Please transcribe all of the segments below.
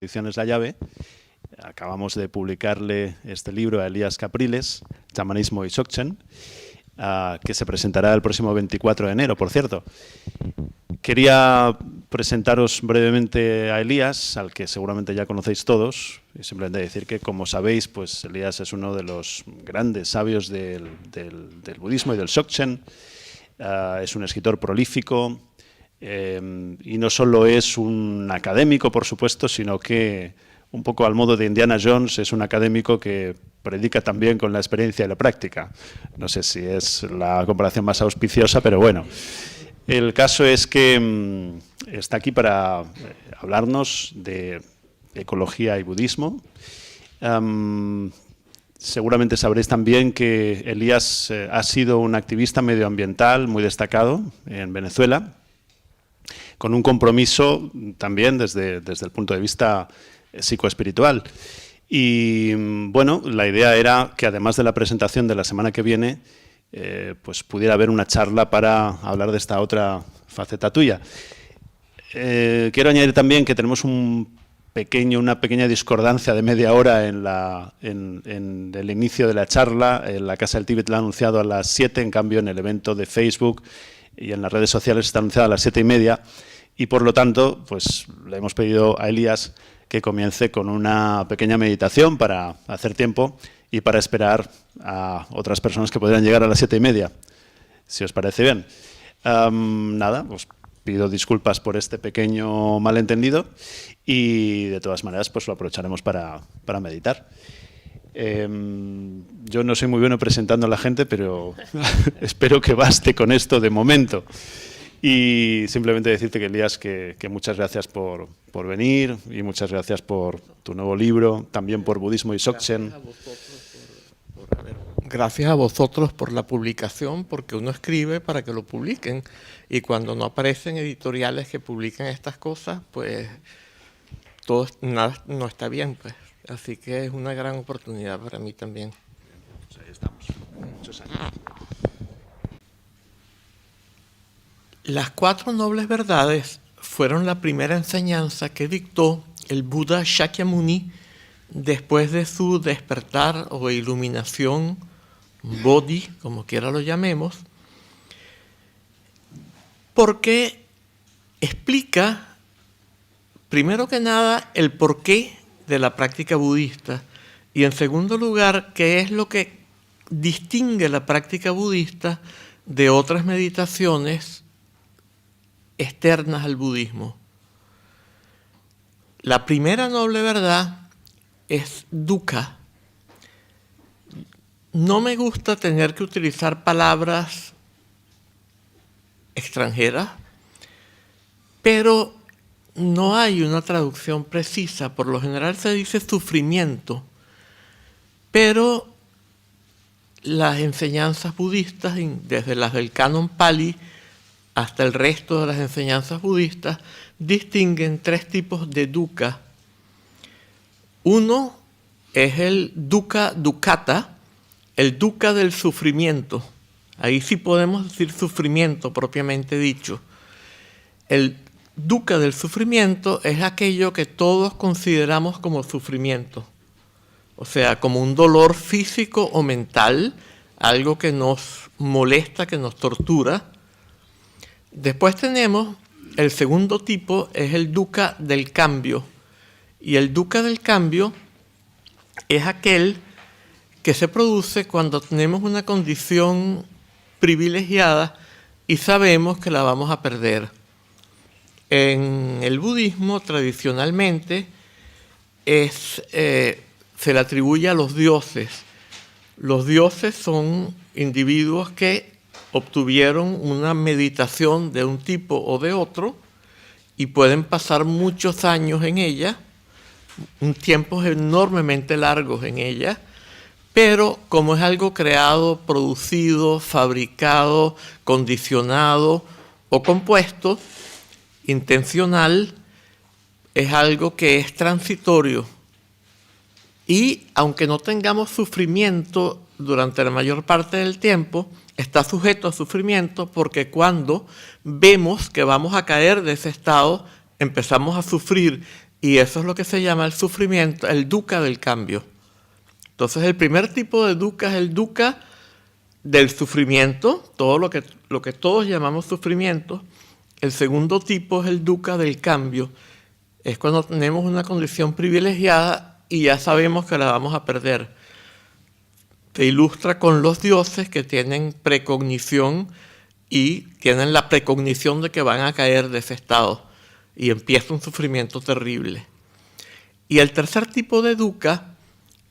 Ediciones La Llave. Acabamos de publicarle este libro a Elías Capriles, Chamanismo y Dzogchen, que se presentará el próximo 24 de enero, por cierto. Quería presentaros brevemente a Elías, al que seguramente ya conocéis todos, y simplemente decir que, como sabéis, pues Elías es uno de los grandes sabios del budismo y del Dzogchen. Es un escritor prolífico, y no solo es un académico, por supuesto, sino que, un poco al modo de Indiana Jones, es un académico que predica también con la experiencia y la práctica. No sé si es la comparación más auspiciosa, pero bueno. El caso es que está aquí para hablarnos de ecología y budismo. Seguramente sabréis también que Elías ha sido un activista medioambiental muy destacado en Venezuela, con un compromiso también desde el punto de vista psicoespiritual. Y bueno, la idea era que, además de la presentación de la semana que viene, pues pudiera haber una charla para hablar de esta otra faceta tuya. Quiero añadir también que tenemos una pequeña discordancia de media hora en el inicio de la charla. La Casa del Tíbet la ha anunciado a las 7, en cambio en el evento de Facebook y en las redes sociales está anunciada a las 7:30, y por lo tanto pues le hemos pedido a Elías que comience con una pequeña meditación para hacer tiempo y para esperar a otras personas que podrían llegar a las 7:30, si os parece bien. Nada, os pido disculpas por este pequeño malentendido y, de todas maneras, pues lo aprovecharemos para meditar. Yo no soy muy bueno presentando a la gente, pero espero que baste con esto de momento. Y simplemente decirte, que Elías, que muchas gracias por venir, y muchas gracias por tu nuevo libro, también por Budismo y Dzogchen. Gracias a vosotros por la publicación, porque uno escribe para que lo publiquen, y cuando no aparecen editoriales que publiquen estas cosas, pues nada, no está bien, pues. Así que es una gran oportunidad para mí también. Pues ahí estamos. Muchos años. Las 4 nobles verdades fueron la primera enseñanza que dictó el Buda Shakyamuni después de su despertar o iluminación, Bodhi, como quiera lo llamemos, porque explica, primero que nada, el porqué de la práctica budista, y en segundo lugar, qué es lo que distingue la práctica budista de otras meditaciones externas al budismo. La primera noble verdad es dukkha. No me gusta tener que utilizar palabras extranjeras, pero no hay una traducción precisa. Por lo general se dice sufrimiento, pero las enseñanzas budistas, desde las del canon Pali hasta el resto de las enseñanzas budistas, distinguen 3 tipos de dukkha. Uno es el dukkha dukkhata, el dukkha del sufrimiento. Ahí sí podemos decir sufrimiento propiamente dicho. El dukkha del sufrimiento es aquello que todos consideramos como sufrimiento, o sea, como un dolor físico o mental, algo que nos molesta, que nos tortura. Después tenemos el segundo tipo, es el dukkha del cambio. Y el dukkha del cambio es aquel que se produce cuando tenemos una condición privilegiada y sabemos que la vamos a perder. En el budismo, tradicionalmente, se le atribuye a los dioses. Los dioses son individuos que obtuvieron una meditación de un tipo o de otro y pueden pasar muchos años en ella, tiempos enormemente largos en ella, pero como es algo creado, producido, fabricado, condicionado o compuesto, intencional, es algo que es transitorio. Y aunque no tengamos sufrimiento durante la mayor parte del tiempo, está sujeto a sufrimiento, porque cuando vemos que vamos a caer de ese estado, empezamos a sufrir, Y eso es lo que se llama el sufrimiento, el dukkha del cambio. Entonces el primer tipo de dukkha es el dukkha del sufrimiento, todo lo que todos llamamos sufrimiento. El segundo tipo es el dukkha del cambio. Es cuando tenemos una condición privilegiada y ya sabemos que la vamos a perder. Se ilustra con los dioses que tienen precognición y tienen la precognición de que van a caer de ese estado y empieza un sufrimiento terrible. Y el tercer tipo de dukkha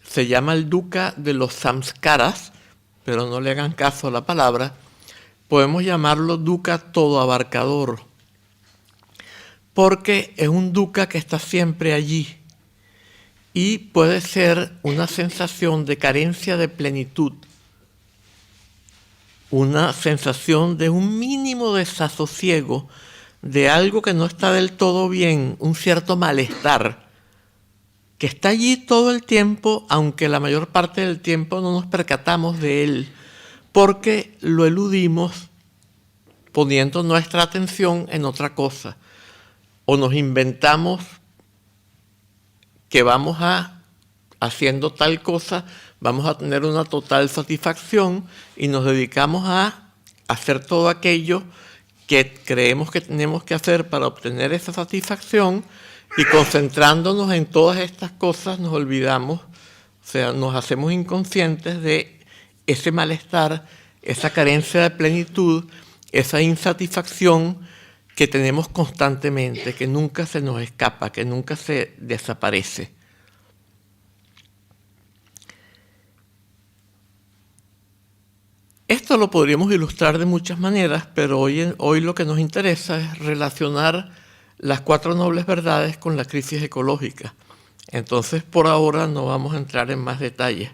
se llama el dukkha de los samskaras, pero no le hagan caso a la palabra. Podemos llamarlo dukkha todo abarcador, porque es un dukkha que está siempre allí y puede ser una sensación de carencia de plenitud, una sensación de un mínimo desasosiego, de algo que no está del todo bien, un cierto malestar, que está allí todo el tiempo, aunque la mayor parte del tiempo no nos percatamos de él, porque lo eludimos poniendo nuestra atención en otra cosa, o nos inventamos que vamos haciendo tal cosa, vamos a tener una total satisfacción y nos dedicamos a hacer todo aquello que creemos que tenemos que hacer para obtener esa satisfacción, y concentrándonos en todas estas cosas nos olvidamos, o sea, nos hacemos inconscientes de ese malestar, esa carencia de plenitud, esa insatisfacción que tenemos constantemente, que nunca se nos escapa, que nunca se desaparece. Esto lo podríamos ilustrar de muchas maneras, pero hoy lo que nos interesa es relacionar las 4 nobles verdades con la crisis ecológica. Entonces, por ahora no vamos a entrar en más detalles.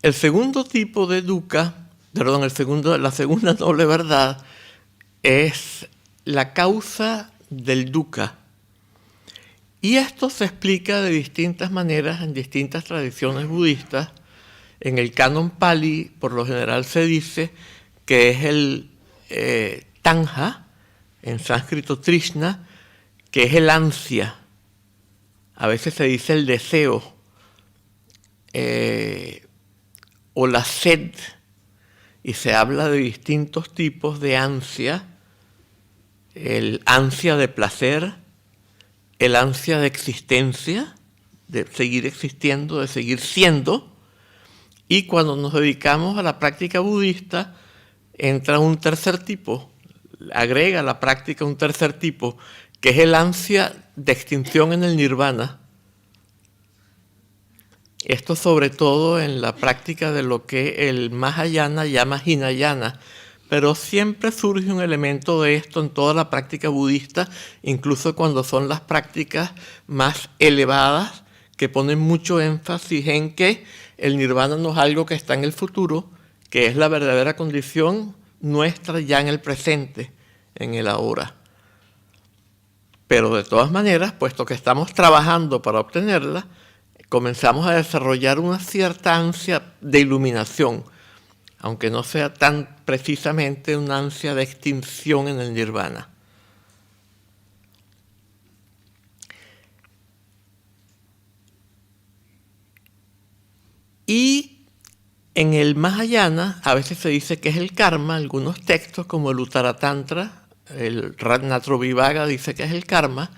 El segundo tipo de dukkha, la segunda noble verdad es la causa del dukkha. Y esto se explica de distintas maneras en distintas tradiciones budistas. En el canon Pali, por lo general se dice que es el tanha, en sánscrito Trishna, que es el ansia. A veces se dice el deseo, o la sed, y se habla de distintos tipos de ansia: el ansia de placer, el ansia de existencia, de seguir existiendo, de seguir siendo. Y cuando nos dedicamos a la práctica budista, entra un tercer tipo, agrega a la práctica un tercer tipo, que es el ansia de extinción en el nirvana. Esto sobre todo en la práctica de lo que el Mahayana llama Hinayana, pero siempre surge un elemento de esto en toda la práctica budista, incluso cuando son las prácticas más elevadas, que ponen mucho énfasis en que el nirvana no es algo que está en el futuro, que es la verdadera condición nuestra ya en el presente, en el ahora. Pero de todas maneras, puesto que estamos trabajando para obtenerla, comenzamos a desarrollar una cierta ansia de iluminación, aunque no sea tan precisamente una ansia de extinción en el nirvana. Y en el Mahayana a veces se dice que es el karma. Algunos textos como el Uttara Tantra, el Ratnatrabhivagga dice que es el karma,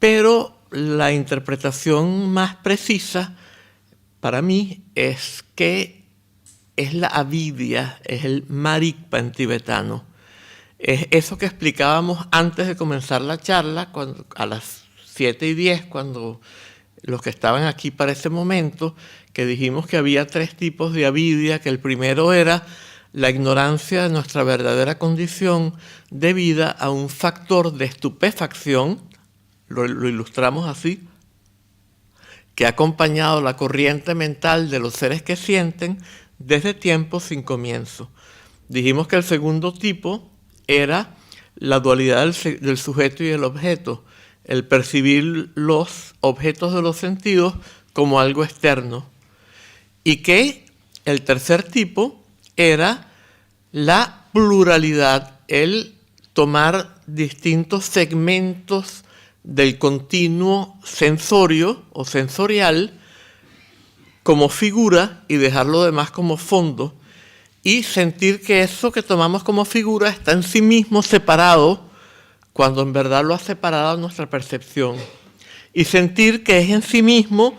pero la interpretación más precisa para mí es que es la avidya, es el marikpa en tibetano. Es eso que explicábamos antes de comenzar la charla, a las 7:10, cuando los que estaban aquí para ese momento, que dijimos que había 3 tipos de avidya, que el primero era la ignorancia de nuestra verdadera condición debida a un factor de estupefacción, lo ilustramos así, que ha acompañado la corriente mental de los seres que sienten desde tiempos sin comienzo. Dijimos que el segundo tipo era la dualidad del sujeto y el objeto, el percibir los objetos de los sentidos como algo externo. Y que el tercer tipo era la pluralidad, el tomar distintos segmentos del continuo sensorio o sensorial como figura y dejar lo demás como fondo, y sentir que eso que tomamos como figura está en sí mismo separado cuando en verdad lo ha separado nuestra percepción, y sentir que es en sí mismo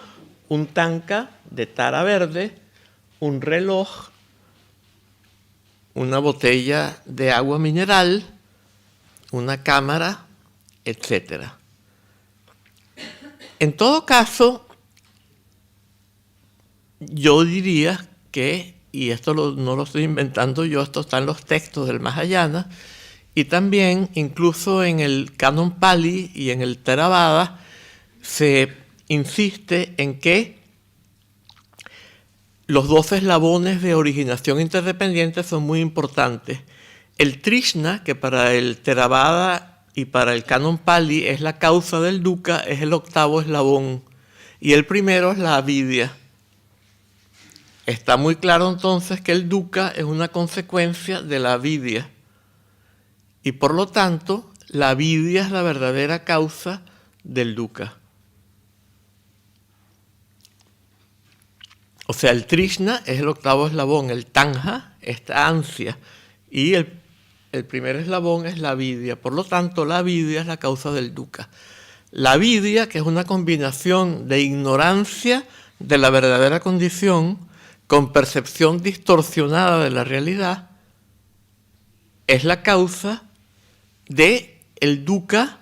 un tanca de tara verde, un reloj, una botella de agua mineral, una cámara, etc. En todo caso, yo diría que, y esto no lo estoy inventando yo, esto está en los textos del Mahayana, y también incluso en el Canon Pali y en el Theravada se insiste en que los 12 eslabones de originación interdependiente son muy importantes. El Trishna, que para el Theravada y para el Canon Pali es la causa del dukkha, es el 8º eslabón, y el primero es la avidya. Está muy claro entonces que el dukkha es una consecuencia de la avidya, y por lo tanto la avidya es la verdadera causa del dukkha. O sea, el Trishna es el 8º eslabón, el Tanja, esta ansia, y el primer eslabón es la avidya. Por lo tanto, la avidya es la causa del dukkha. La avidya, que es una combinación de ignorancia de la verdadera condición con percepción distorsionada de la realidad, es la causa del dukkha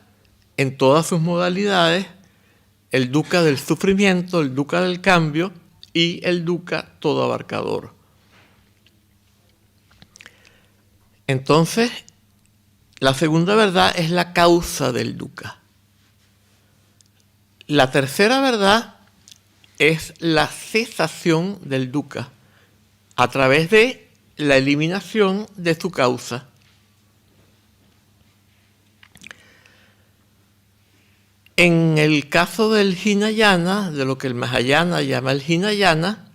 en todas sus modalidades, el dukkha del sufrimiento, el dukkha del cambio y el dukkha todo abarcador. Entonces, la segunda verdad es la causa del dukkha. La tercera verdad es la cesación del dukkha a través de la eliminación de su causa. En el caso del Hinayana, de lo que el Mahayana llama el Hinayana,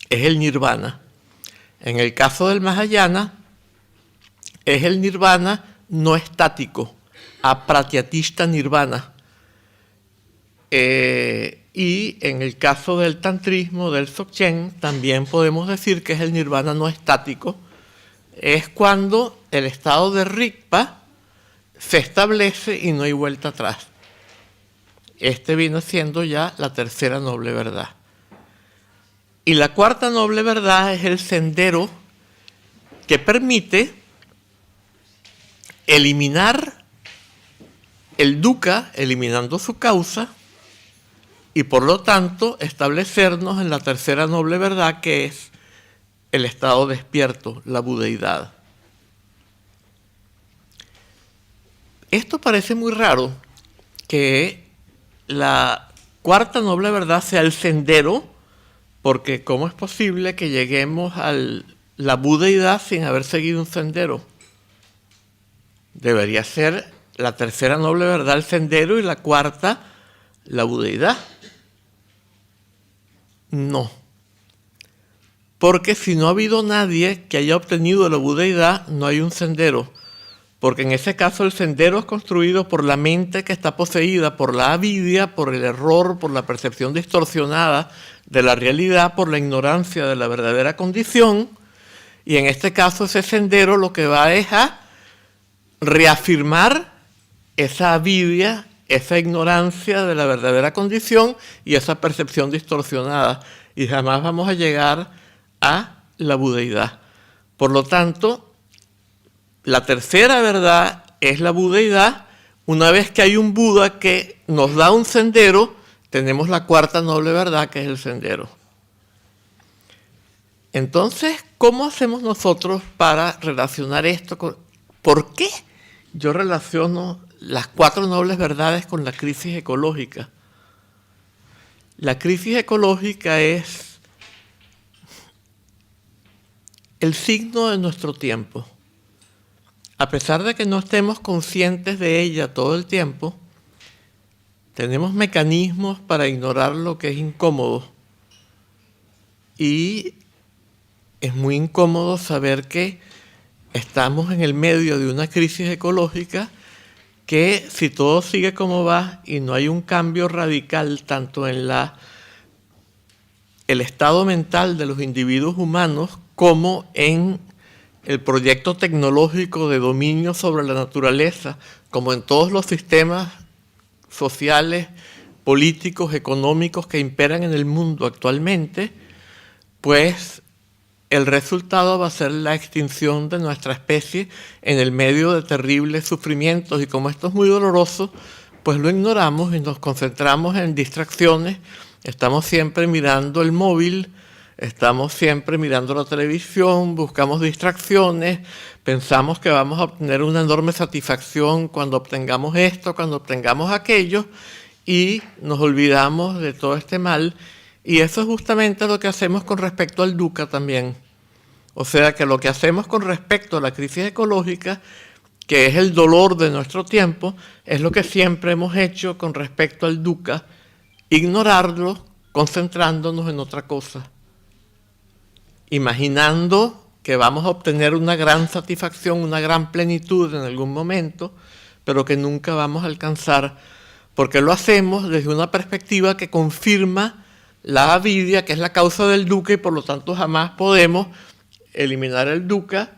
es el nirvana. En el caso del Mahayana, es el nirvana no estático, apratyatishta nirvana. Y en el caso del tantrismo, del Dzogchen, también podemos decir que es el nirvana no estático. Es cuando el estado de Rigpa se establece y no hay vuelta atrás. Este viene siendo ya la tercera noble verdad. Y la cuarta noble verdad es el sendero que permite eliminar el dukkha, eliminando su causa, y por lo tanto establecernos en la tercera noble verdad, que es el estado despierto, la budeidad. Esto parece muy raro, que la cuarta noble verdad sea el sendero, porque ¿cómo es posible que lleguemos a la budeidad sin haber seguido un sendero? Debería ser la tercera noble verdad el sendero y la cuarta la budeidad. No. Porque si no ha habido nadie que haya obtenido la budeidad, no hay un sendero. Porque en ese caso el sendero es construido por la mente que está poseída por la avidya, por el error, por la percepción distorsionada de la realidad, por la ignorancia de la verdadera condición. Y en este caso ese sendero lo que va es a reafirmar esa avidya, esa ignorancia de la verdadera condición y esa percepción distorsionada. Y jamás vamos a llegar a la budeidad. Por lo tanto, la tercera verdad es la budeidad. Una vez que hay un Buda que nos da un sendero, tenemos la cuarta noble verdad, que es el sendero. Entonces, ¿cómo hacemos nosotros para relacionar esto con... ¿Por qué yo relaciono las cuatro nobles verdades con la crisis ecológica? La crisis ecológica es el signo de nuestro tiempo. A pesar de que no estemos conscientes de ella todo el tiempo, tenemos mecanismos para ignorar lo que es incómodo. Y es muy incómodo saber que estamos en el medio de una crisis ecológica que si todo sigue como va y no hay un cambio radical tanto en el estado mental de los individuos humanos como en el proyecto tecnológico de dominio sobre la naturaleza, como en todos los sistemas sociales, políticos, económicos que imperan en el mundo actualmente, pues el resultado va a ser la extinción de nuestra especie en el medio de terribles sufrimientos. Y como esto es muy doloroso, pues lo ignoramos y nos concentramos en distracciones. Estamos siempre mirando el móvil, estamos siempre mirando la televisión, buscamos distracciones, pensamos que vamos a obtener una enorme satisfacción cuando obtengamos esto, cuando obtengamos aquello, y nos olvidamos de todo este mal. Y eso es justamente lo que hacemos con respecto al dukkha también. O sea que lo que hacemos con respecto a la crisis ecológica, que es el dolor de nuestro tiempo, es lo que siempre hemos hecho con respecto al dukkha, ignorarlo, concentrándonos en otra cosa. Imaginando que vamos a obtener una gran satisfacción, una gran plenitud en algún momento, pero que nunca vamos a alcanzar, porque lo hacemos desde una perspectiva que confirma la avidya, que es la causa del dukkha, y por lo tanto jamás podemos eliminar el dukkha,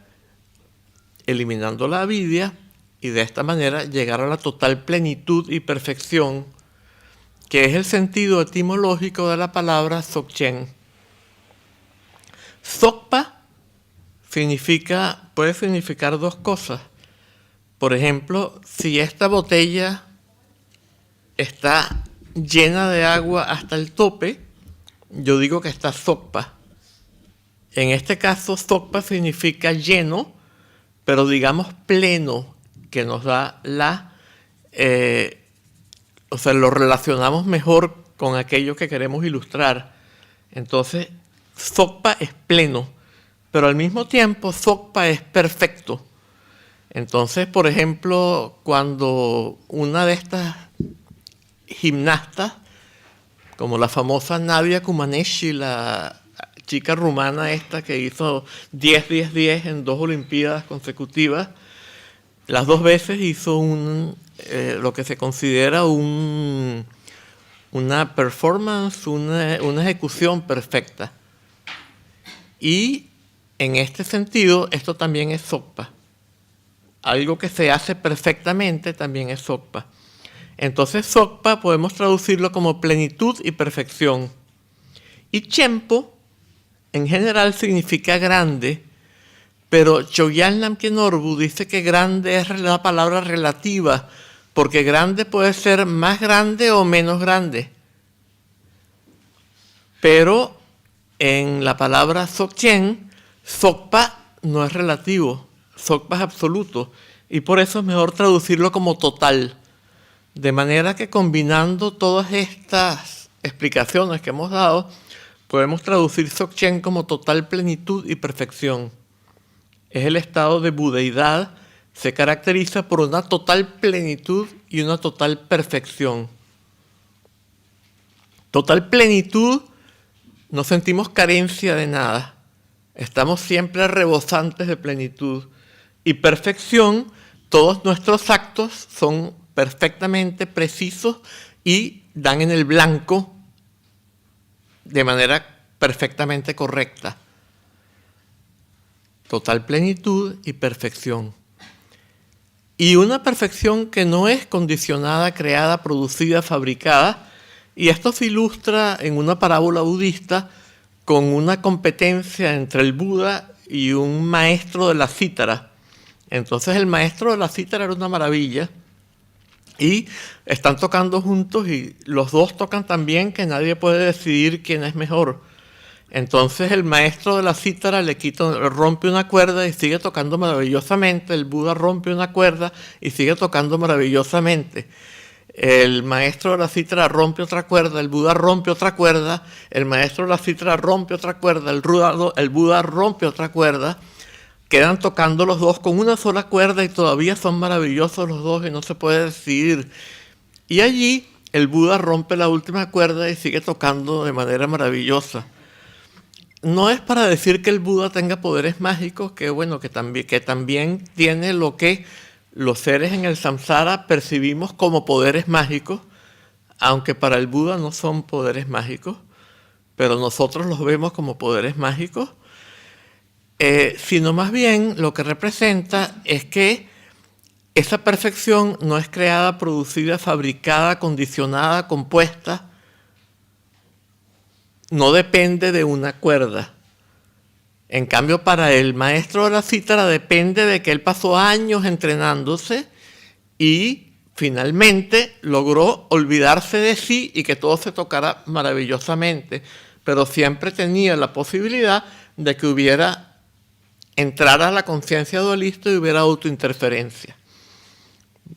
eliminando la avidya, y de esta manera llegar a la total plenitud y perfección, que es el sentido etimológico de la palabra Dzogchen. Dzogpa puede significar dos cosas. Por ejemplo, si esta botella está llena de agua hasta el tope, yo digo que está Dzogpa. En este caso, Dzogpa significa lleno, pero digamos pleno, que nos da lo relacionamos mejor con aquello que queremos ilustrar. Entonces, Dzogpa es pleno, pero al mismo tiempo Dzogpa es perfecto. Entonces, por ejemplo, cuando una de estas gimnastas, como la famosa Nadia Comaneci, la chica rumana esta que hizo 10-10-10 en 2 Olimpiadas consecutivas, las 2 veces hizo lo que se considera una performance, una ejecución perfecta. Y en este sentido, esto también es Dzogpa. Algo que se hace perfectamente también es Dzogpa. Entonces, Dzogpa podemos traducirlo como plenitud y perfección. Y Chenpo, en general, significa grande, pero Chogyal Namkhen Norbu dice que grande es la palabra relativa, porque grande puede ser más grande o menos grande. Pero en la palabra Dzogchen, Dzogpa no es relativo, Dzogpa es absoluto, y por eso es mejor traducirlo como total. De manera que combinando todas estas explicaciones que hemos dado, podemos traducir Dzogchen como total plenitud y perfección. Es el estado de budeidad, se caracteriza por una total plenitud y una total perfección. Total plenitud, no sentimos carencia de nada, estamos siempre rebosantes de plenitud. Y perfección, todos nuestros actos son perfectamente precisos y dan en el blanco de manera perfectamente correcta. Total plenitud y perfección. Y una perfección que no es condicionada, creada, producida, fabricada. Y esto se ilustra en una parábola budista con una competencia entre el Buda y un maestro de la cítara. Entonces el maestro de la cítara era una maravilla. Y están tocando juntos y los dos tocan tan bien que nadie puede decidir quién es mejor. Entonces el maestro de la cítara rompe una cuerda y sigue tocando maravillosamente. El Buda rompe una cuerda y sigue tocando maravillosamente. El maestro de la cítara rompe otra cuerda, el Buda rompe otra cuerda, el maestro de la cítara rompe otra cuerda, el Buda rompe otra cuerda. Quedan tocando los dos con una sola cuerda y todavía son maravillosos los dos y no se puede decidir. Y allí el Buda rompe la última cuerda y sigue tocando de manera maravillosa. No es para decir que el Buda tenga poderes mágicos, que bueno, que también tiene lo que los seres en el samsara percibimos como poderes mágicos, aunque para el Buda no son poderes mágicos, pero nosotros los vemos como poderes mágicos, sino más bien lo que representa es que esa perfección no es creada, producida, fabricada, condicionada, compuesta, no depende de una cuerda. En cambio, para el maestro de la cítara depende de que él pasó años entrenándose y finalmente logró olvidarse de sí y que todo se tocara maravillosamente, pero siempre tenía la posibilidad de que entrara la conciencia dualista y hubiera autointerferencia.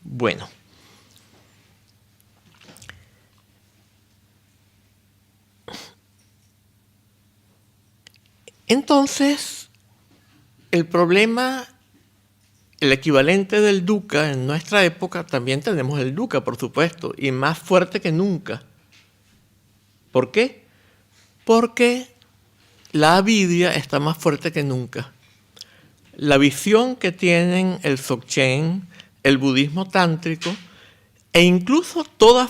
Bueno. Entonces, el problema, el equivalente del dukkha en nuestra época, también tenemos el dukkha, por supuesto, y más fuerte que nunca. ¿Por qué? Porque la avidya está más fuerte que nunca. La visión que tienen el Dzogchen, el budismo tántrico, e incluso todas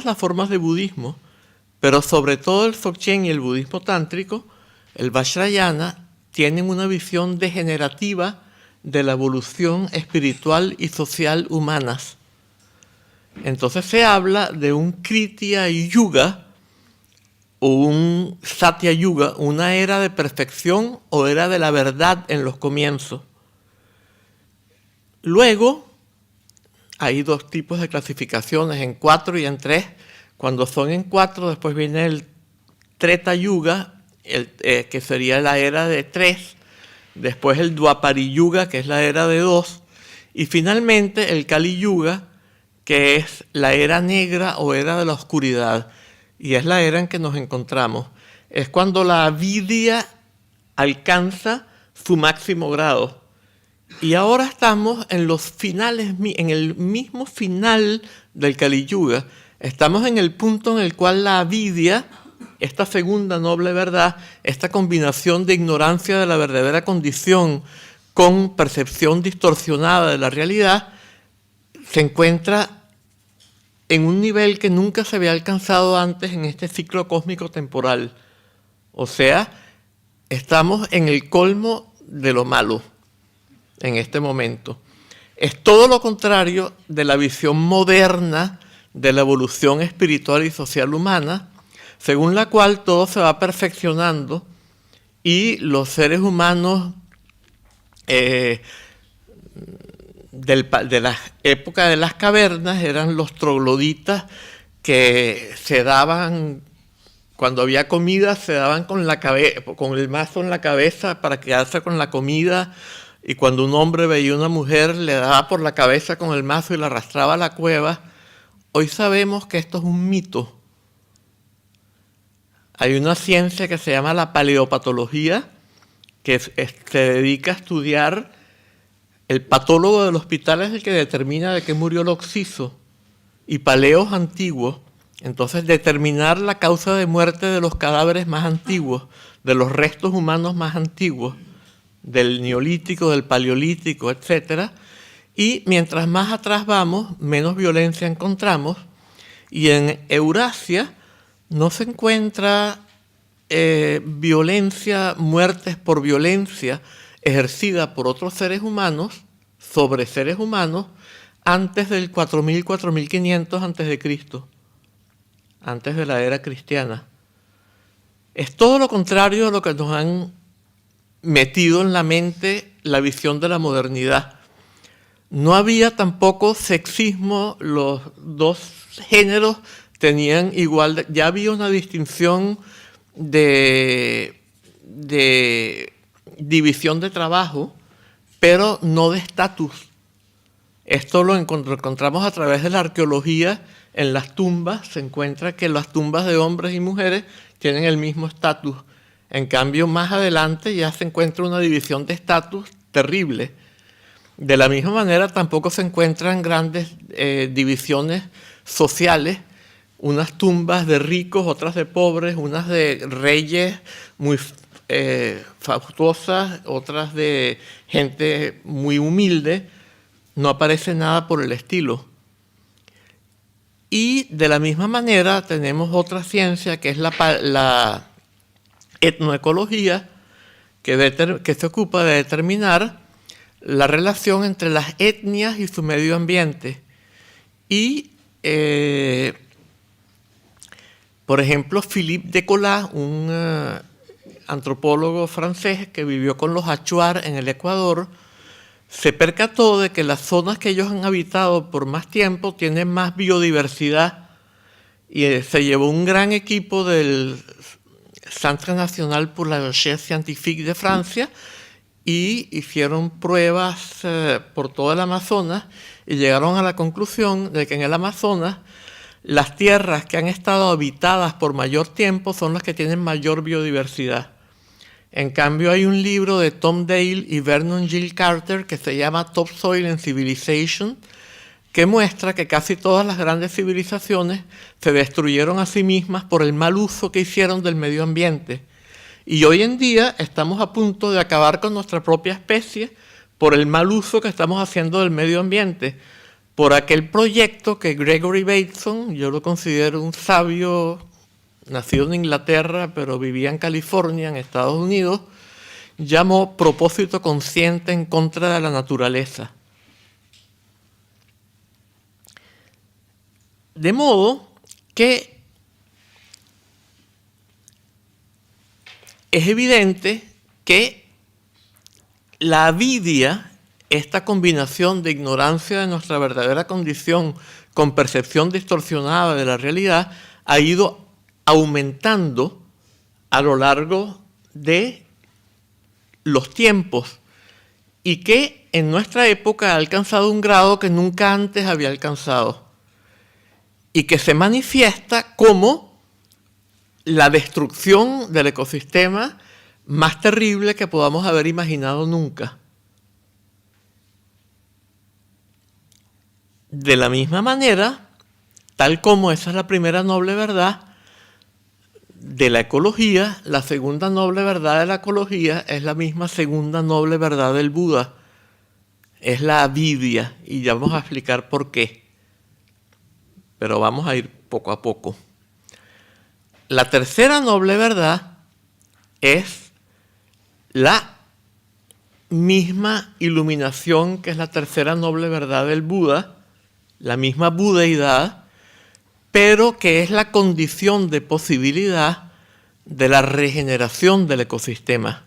las formas de budismo, pero sobre todo el Dzogchen y el budismo tántrico, el Vajrayana, tienen una visión degenerativa de la evolución espiritual y social humanas. Entonces se habla de un Kritya Yuga o un Satya Yuga, una era de perfección o era de la verdad en los comienzos. Luego, hay dos tipos de clasificaciones, en 4 y en 3. Cuando son en 4, después viene el Treta Yuga, que sería la era de 3, después el Dwapari Yuga, que es la era de 2, y finalmente el Kali Yuga, que es la era negra o era de la oscuridad, y es la era en que nos encontramos. Es cuando la avidya alcanza su máximo grado. Y ahora estamos en los finales, en el mismo final del Kali Yuga. Estamos en el punto en el cual la avidya, esta segunda noble verdad, esta combinación de ignorancia de la verdadera condición con percepción distorsionada de la realidad, se encuentra en un nivel que nunca se había alcanzado antes en este ciclo cósmico temporal. O sea, estamos en el colmo de lo malo en este momento. Es todo lo contrario de la visión moderna de la evolución espiritual y social humana, según la cual todo se va perfeccionando y los seres humanos de la época de las cavernas eran los trogloditas que se daban, cuando había comida, se daban con el mazo en la cabeza para quedarse con la comida, y cuando un hombre veía a una mujer le daba por la cabeza con el mazo y la arrastraba a la cueva. Hoy sabemos que esto es un mito. Hay una ciencia que se llama la paleopatología, que se dedica a estudiar. El patólogo del hospital es el que determina de qué murió el occiso, y paleos antiguos. Entonces, determinar la causa de muerte de los cadáveres más antiguos, de los restos humanos más antiguos, del neolítico, del paleolítico, etc. Y mientras más atrás vamos, menos violencia encontramos. Y en Eurasia no se encuentra violencia, muertes por violencia ejercida por otros seres humanos sobre seres humanos antes del 4000, 4500 a.C., antes de la era cristiana. Es todo lo contrario a lo que nos han metido en la mente la visión de la modernidad. No había tampoco sexismo, los dos géneros tenían igualdad, ya había una distinción de división de trabajo, pero no de estatus. Esto lo encontramos a través de la arqueología. En las tumbas se encuentra que las tumbas de hombres y mujeres tienen el mismo estatus. En cambio, más adelante ya se encuentra una división de estatus terrible. De la misma manera, tampoco se encuentran grandes divisiones sociales, unas tumbas de ricos, otras de pobres, unas de reyes muy fastuosas, otras de gente muy humilde. no aparece nada por el estilo. Y de la misma manera tenemos otra ciencia que es la etnoecología, que se ocupa de determinar la relación entre las etnias y su medio ambiente. Y, por ejemplo, Philippe de Colas, un antropólogo francés que vivió con los achuar en el Ecuador, se percató de que las zonas que ellos han habitado por más tiempo tienen más biodiversidad, y se llevó un gran equipo del Centre National pour la Recherche Scientifique de Francia y hicieron pruebas por todo el Amazonas y llegaron a la conclusión de que en el Amazonas las tierras que han estado habitadas por mayor tiempo son las que tienen mayor biodiversidad. En cambio, hay un libro de Tom Dale y Vernon Gill Carter que se llama Topsoil and Civilization, que muestra que casi todas las grandes civilizaciones se destruyeron a sí mismas por el mal uso que hicieron del medio ambiente. Y hoy en día estamos a punto de acabar con nuestra propia especie por el mal uso que estamos haciendo del medio ambiente, por aquel proyecto que Gregory Bateson, yo lo considero un sabio, nacido en Inglaterra, pero vivía en California, en Estados Unidos, llamó propósito consciente en contra de la naturaleza. De modo que es evidente que la avidia, esta combinación de ignorancia de nuestra verdadera condición con percepción distorsionada de la realidad, ha ido aumentando a lo largo de los tiempos y que en nuestra época ha alcanzado un grado que nunca antes había alcanzado y que se manifiesta como la destrucción del ecosistema más terrible que podamos haber imaginado nunca. De la misma manera, tal como esa es la primera noble verdad de la ecología, la segunda noble verdad de la ecología es la misma segunda noble verdad del Buda. Es la avidia, y ya vamos a explicar por qué. Pero vamos a ir poco a poco. La tercera noble verdad es la misma iluminación que es la tercera noble verdad del Buda, la misma budeidad, pero que es la condición de posibilidad de la regeneración del ecosistema.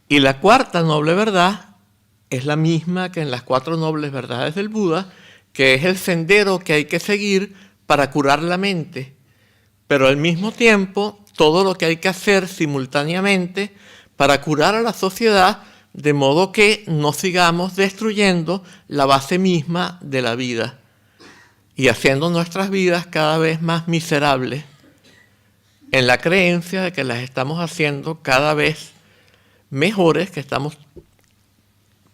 Y la cuarta noble verdad es la misma que en las cuatro nobles verdades del Buda, que es el sendero que hay que seguir para curar la mente, pero al mismo tiempo todo lo que hay que hacer simultáneamente para curar a la sociedad, de modo que no sigamos destruyendo la base misma de la vida y haciendo nuestras vidas cada vez más miserables, en la creencia de que las estamos haciendo cada vez mejores, que estamos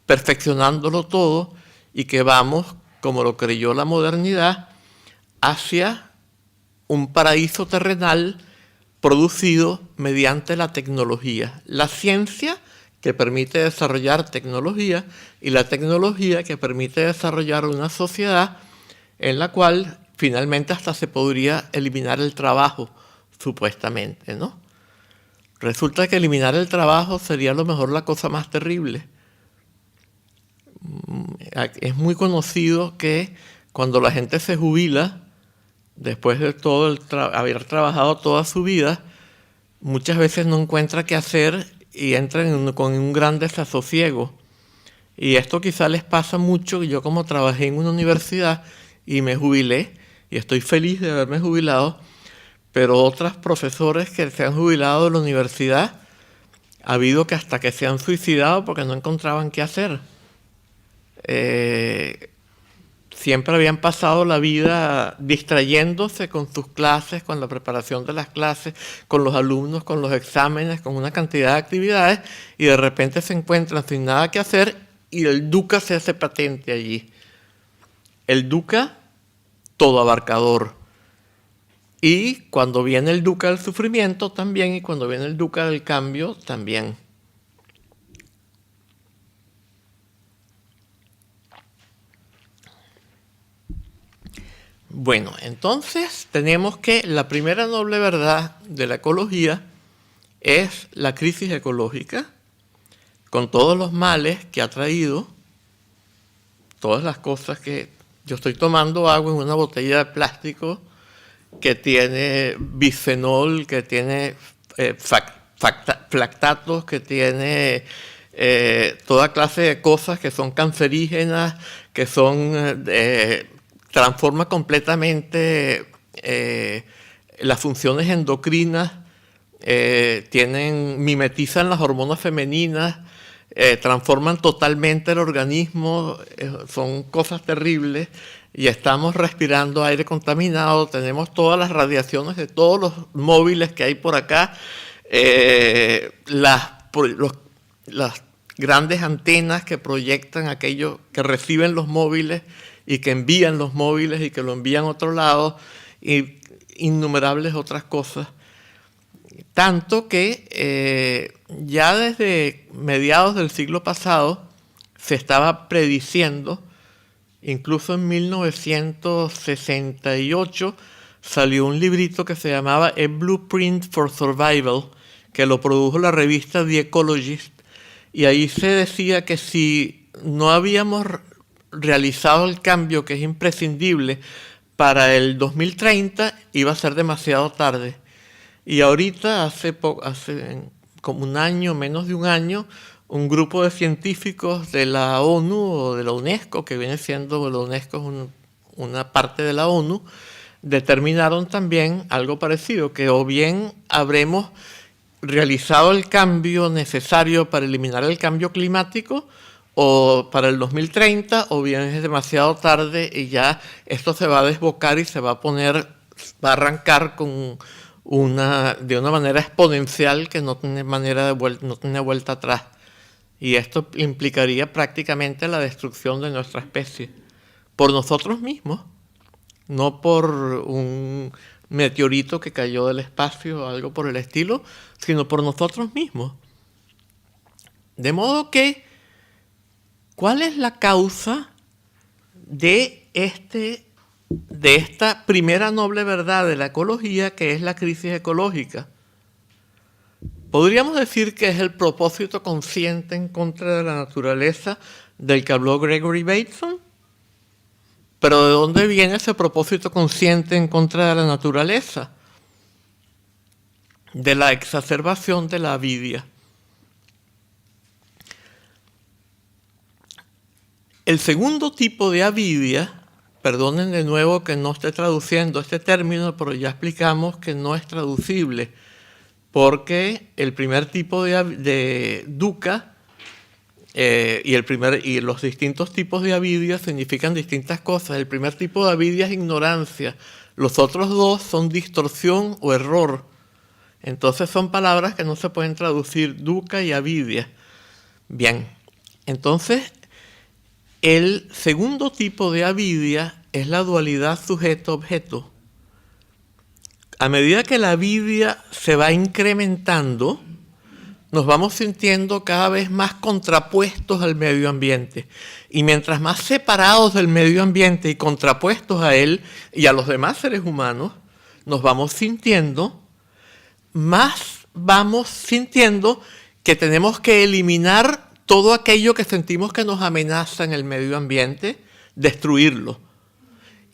perfeccionándolo todo y que vamos, como lo creyó la modernidad, hacia un paraíso terrenal producido mediante la tecnología. La ciencia que permite desarrollar tecnología y la tecnología que permite desarrollar una sociedad en la cual finalmente hasta se podría eliminar el trabajo, supuestamente, ¿no? Resulta que eliminar el trabajo sería a lo mejor la cosa más terrible. Es muy conocido que cuando la gente se jubila, después de todo haber trabajado toda su vida, muchas veces no encuentra qué hacer y entra con un gran desasosiego. Y esto quizá les pasa mucho. Yo, como trabajé en una universidad y me jubilé, y estoy feliz de haberme jubilado, pero otros profesores que se han jubilado de la universidad, ha habido que hasta que se han suicidado porque no encontraban qué hacer. Siempre habían pasado la vida distrayéndose con sus clases, con la preparación de las clases, con los alumnos, con los exámenes, con una cantidad de actividades, y de repente se encuentran sin nada que hacer y el dukkha se hace patente allí. El dukkha todo abarcador. Y cuando viene el dukkha del sufrimiento también, y cuando viene el dukkha del cambio también. Bueno, entonces tenemos que la primera noble verdad de la ecología es la crisis ecológica, con todos los males que ha traído, todas las cosas que yo estoy tomando agua en una botella de plástico que tiene bisfenol, que tiene lactatos, que tiene toda clase de cosas que son cancerígenas, que son transforma completamente las funciones endocrinas, mimetizan las hormonas femeninas, transforman totalmente el organismo, son cosas terribles, y estamos respirando aire contaminado, tenemos todas las radiaciones de todos los móviles que hay por acá, las grandes antenas que proyectan aquello que reciben los móviles y que envían los móviles y que lo envían a otro lado, y innumerables otras cosas. Tanto que ya desde mediados del siglo pasado se estaba prediciendo, incluso en 1968 salió un librito que se llamaba A Blueprint for Survival, que lo produjo la revista The Ecologist, y ahí se decía que si no habíamos realizado el cambio que es imprescindible para el 2030, iba a ser demasiado tarde. Y ahorita, hace como un año, menos de un año, un grupo de científicos de la ONU o de la UNESCO, que viene siendo, la UNESCO es una parte de la ONU, determinaron también algo parecido, que o bien habremos realizado el cambio necesario para eliminar el cambio climático o para el 2030, o bien es demasiado tarde y ya esto se va a desbocar y se va a arrancar de una manera exponencial que no tiene no tiene vuelta atrás. Y esto implicaría prácticamente la destrucción de nuestra especie por nosotros mismos, no por un meteorito que cayó del espacio o algo por el estilo, sino por nosotros mismos. De modo que, ¿cuál es la causa de esta primera noble verdad de la ecología, que es la crisis ecológica? Podríamos decir que es el propósito consciente en contra de la naturaleza del que habló Gregory Bateson. Pero ¿de dónde viene ese propósito consciente en contra de la naturaleza? De la exacerbación de la avidia. El segundo tipo de avidia, perdonen de nuevo que no esté traduciendo este término, pero ya explicamos que no es traducible, porque el primer tipo de dukkha y los distintos tipos de avidia significan distintas cosas. El primer tipo de avidia es ignorancia, los otros dos son distorsión o error. Entonces son palabras que no se pueden traducir, dukkha y avidia. Bien, entonces el segundo tipo de avidia es la dualidad sujeto-objeto. A medida que la avidia se va incrementando, nos vamos sintiendo cada vez más contrapuestos al medio ambiente. Y mientras más separados del medio ambiente y contrapuestos a él y a los demás seres humanos, nos vamos sintiendo, más vamos sintiendo que tenemos que eliminar todo aquello que sentimos que nos amenaza en el medio ambiente, destruirlo.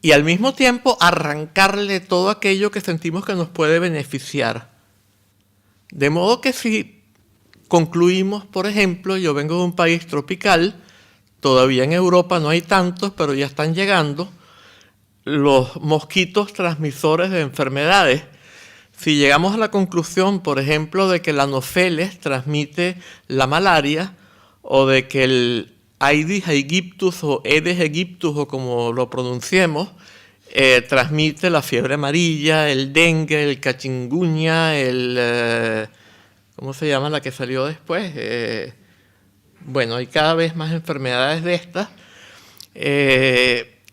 Y al mismo tiempo arrancarle todo aquello que sentimos que nos puede beneficiar. De modo que si concluimos, por ejemplo, yo vengo de un país tropical, todavía en Europa no hay tantos, pero ya están llegando, los mosquitos transmisores de enfermedades. Si llegamos a la conclusión, por ejemplo, de que el Anopheles transmite la malaria, o de que el Aedes aegyptus o Aedes aegyptus, o como lo pronunciemos, transmite la fiebre amarilla, el dengue, el chikungunya, ¿cómo se llama la que salió después? Bueno, hay cada vez más enfermedades de estas.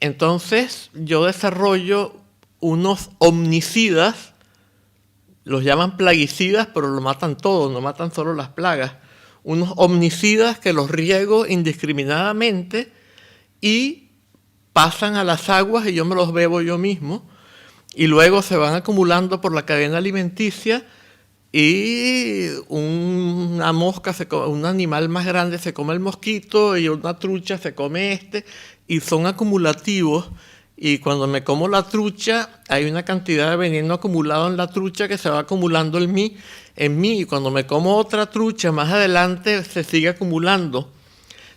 Entonces yo desarrollo unos omnicidas, los llaman plaguicidas, pero lo matan todo, no matan solo las plagas. Unos omnicidas que los riego indiscriminadamente y pasan a las aguas y yo me los bebo yo mismo, y luego se van acumulando por la cadena alimenticia y una mosca, un animal más grande se come el mosquito y una trucha se come y son acumulativos. Y cuando me como la trucha, hay una cantidad de veneno acumulado en la trucha que se va acumulando en mí. Y cuando me como otra trucha, más adelante se sigue acumulando.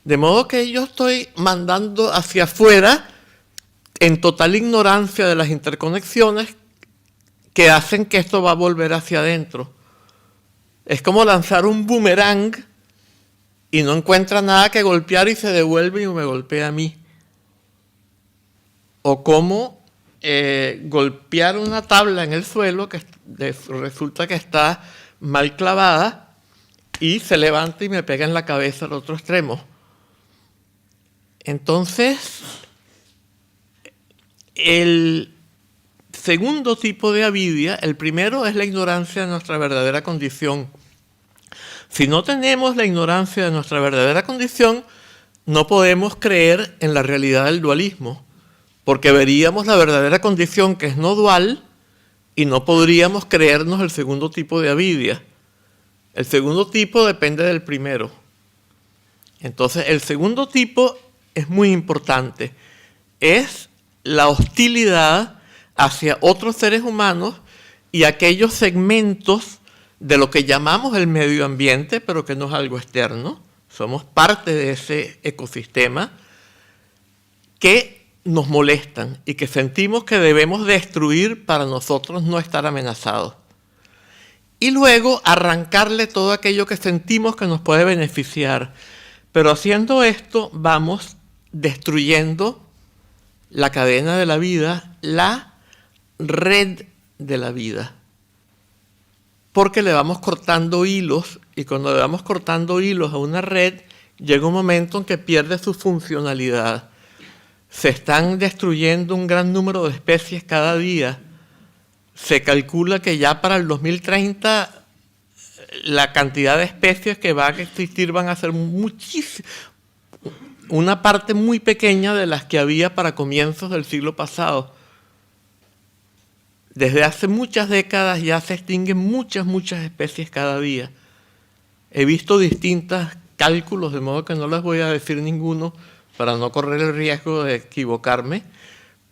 De modo que yo estoy mandando hacia afuera, en total ignorancia de las interconexiones, que hacen que esto va a volver hacia adentro. Es como lanzar un boomerang y no encuentra nada que golpear y se devuelve y me golpea a mí. O como golpear una tabla en el suelo que resulta que está mal clavada y se levanta y me pega en la cabeza al otro extremo. Entonces, el segundo tipo de avidia, el primero es la ignorancia de nuestra verdadera condición. Si no tenemos la ignorancia de nuestra verdadera condición, no podemos creer en la realidad del dualismo, porque veríamos la verdadera condición que es no dual y no podríamos creernos el segundo tipo de avidia. El segundo tipo depende del primero. Entonces, el segundo tipo es muy importante. Es la hostilidad hacia otros seres humanos y aquellos segmentos de lo que llamamos el medio ambiente, pero que no es algo externo. Somos parte de ese ecosistema que nos molestan y que sentimos que debemos destruir para nosotros no estar amenazados. Y luego arrancarle todo aquello que sentimos que nos puede beneficiar. Pero haciendo esto vamos destruyendo la cadena de la vida, la red de la vida. Porque le vamos cortando hilos, y cuando le vamos cortando hilos a una red, llega un momento en que pierde su funcionalidad. Se están destruyendo un gran número de especies cada día. Se calcula que ya para el 2030 la cantidad de especies que van a existir van a ser muchísimas, una parte muy pequeña de las que había para comienzos del siglo pasado. Desde hace muchas décadas ya se extinguen muchas especies cada día. He visto distintos cálculos, de modo que no les voy a decir ninguno para no correr el riesgo de equivocarme,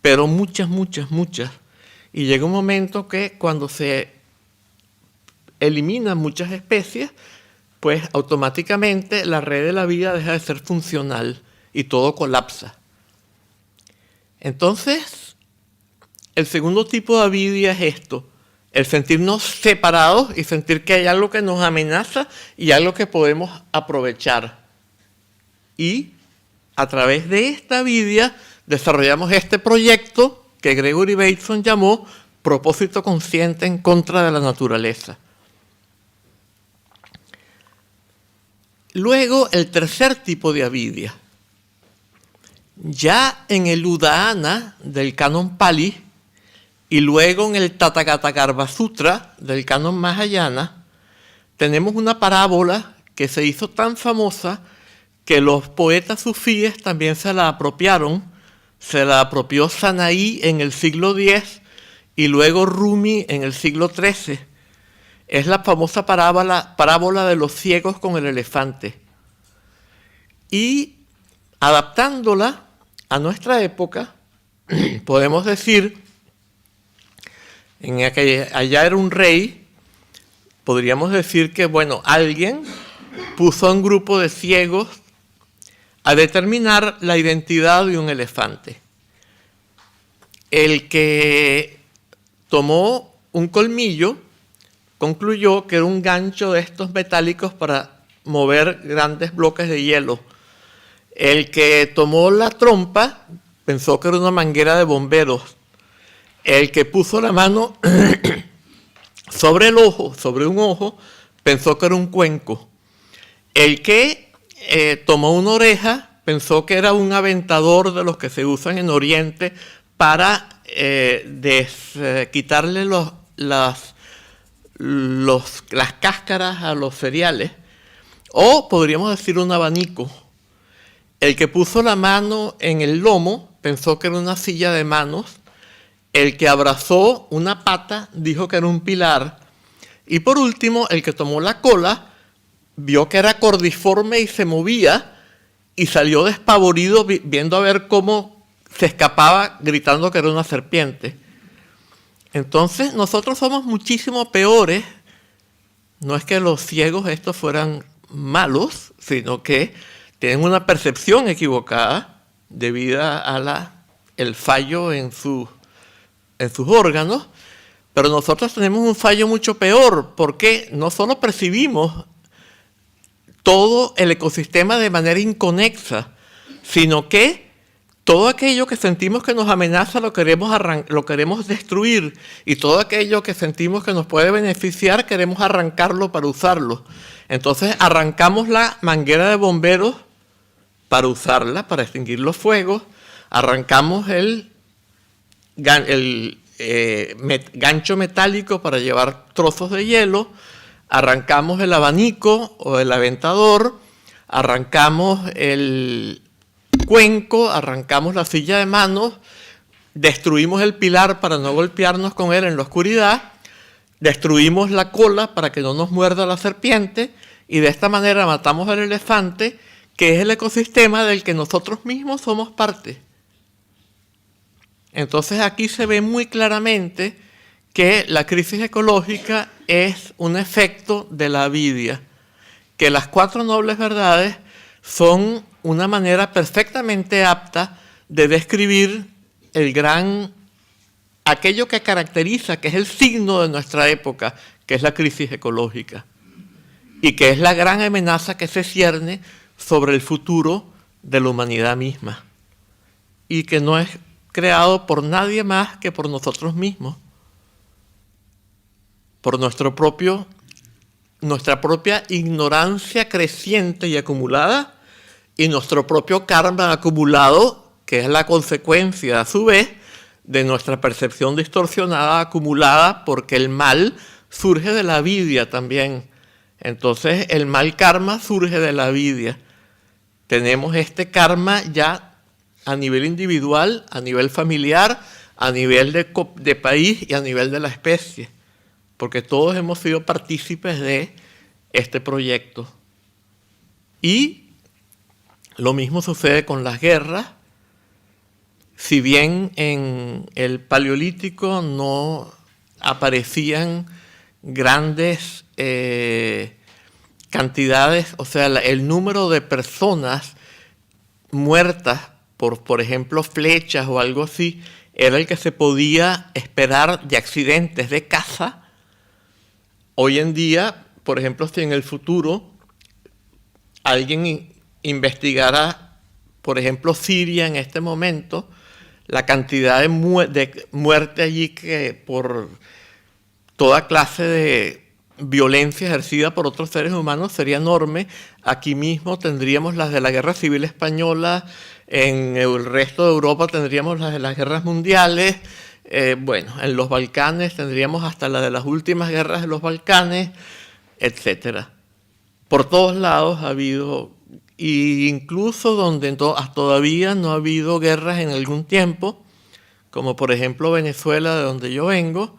pero muchas. Y llega un momento que cuando se eliminan muchas especies, pues automáticamente la red de la vida deja de ser funcional y todo colapsa. Entonces, el segundo tipo de avidia es esto, el sentirnos separados y sentir que hay algo que nos amenaza y algo que podemos aprovechar. Y a través de esta avidia desarrollamos este proyecto que Gregory Bateson llamó propósito consciente en contra de la naturaleza. Luego, el tercer tipo de avidia. Ya en el Udāna del Canon Pali y luego en el Tathagata Sutra del Canon Mahayana, tenemos una parábola que se hizo tan famosa que los poetas sufíes también se la apropiaron. Se la apropió Sanaí en el siglo X y luego Rumi en el siglo XIII. Es la famosa parábola de los ciegos con el elefante. Y adaptándola a nuestra época, podemos decir, allá era un rey, podríamos decir que, bueno, alguien puso a un grupo de ciegos a determinar la identidad de un elefante. El que tomó un colmillo concluyó que era un gancho de estos metálicos para mover grandes bloques de hielo. El que tomó la trompa pensó que era una manguera de bomberos. El que puso la mano sobre el ojo, sobre un ojo, pensó que era un cuenco. El que tomó una oreja pensó que era un aventador de los que se usan en Oriente para quitarle las cáscaras a los cereales. O podríamos decir un abanico. El que puso la mano en el lomo pensó que era una silla de manos. El que abrazó una pata dijo que era un pilar. Y por último, el que tomó la cola vio que era cordiforme y se movía y salió despavorido viendo a ver cómo se escapaba gritando que era una serpiente. Entonces nosotros somos muchísimo peores. No es que los ciegos estos fueran malos, sino que tienen una percepción equivocada debido a el fallo en sus órganos, pero nosotros tenemos un fallo mucho peor, porque no solo percibimos todo el ecosistema de manera inconexa, sino que todo aquello que sentimos que nos amenaza lo queremos destruir, y todo aquello que sentimos que nos puede beneficiar queremos arrancarlo para usarlo. Entonces arrancamos la manguera de bomberos para usarla, para extinguir los fuegos, arrancamos el gancho metálico para llevar trozos de hielo, arrancamos el abanico o el aventador, arrancamos el cuenco, arrancamos la silla de manos, destruimos el pilar para no golpearnos con él en la oscuridad, destruimos la cola para que no nos muerda la serpiente, y de esta manera matamos al elefante, que es el ecosistema del que nosotros mismos somos parte. Entonces aquí se ve muy claramente que la crisis ecológica es un efecto de la avidia, que las 4 nobles verdades son una manera perfectamente apta de describir aquello que caracteriza, que es el signo de nuestra época, que es la crisis ecológica, y que es la gran amenaza que se cierne sobre el futuro de la humanidad misma, y que no es creado por nadie más que por nosotros mismos, por nuestra propia ignorancia creciente y acumulada, y nuestro propio karma acumulado, que es la consecuencia a su vez de nuestra percepción distorsionada acumulada, porque el mal surge de la avidia también. Entonces el mal karma surge de la avidia. Tenemos este karma ya a nivel individual, a nivel familiar, a nivel de país y a nivel de la especie, porque todos hemos sido partícipes de este proyecto. Y lo mismo sucede con las guerras. Si bien en el Paleolítico no aparecían grandes cantidades, o sea, el número de personas muertas por ejemplo, flechas o algo así, era el que se podía esperar de accidentes de caza. Hoy en día, por ejemplo, si en el futuro alguien investigara, por ejemplo, Siria en este momento, la cantidad de muerte allí que por toda clase de violencia ejercida por otros seres humanos sería enorme. Aquí mismo tendríamos las de la Guerra Civil Española, en el resto de Europa tendríamos las de las guerras mundiales, en los Balcanes tendríamos hasta las de las últimas guerras de los Balcanes, etc. Por todos lados ha habido, e incluso donde todavía no ha habido guerras en algún tiempo, como por ejemplo Venezuela, de donde yo vengo,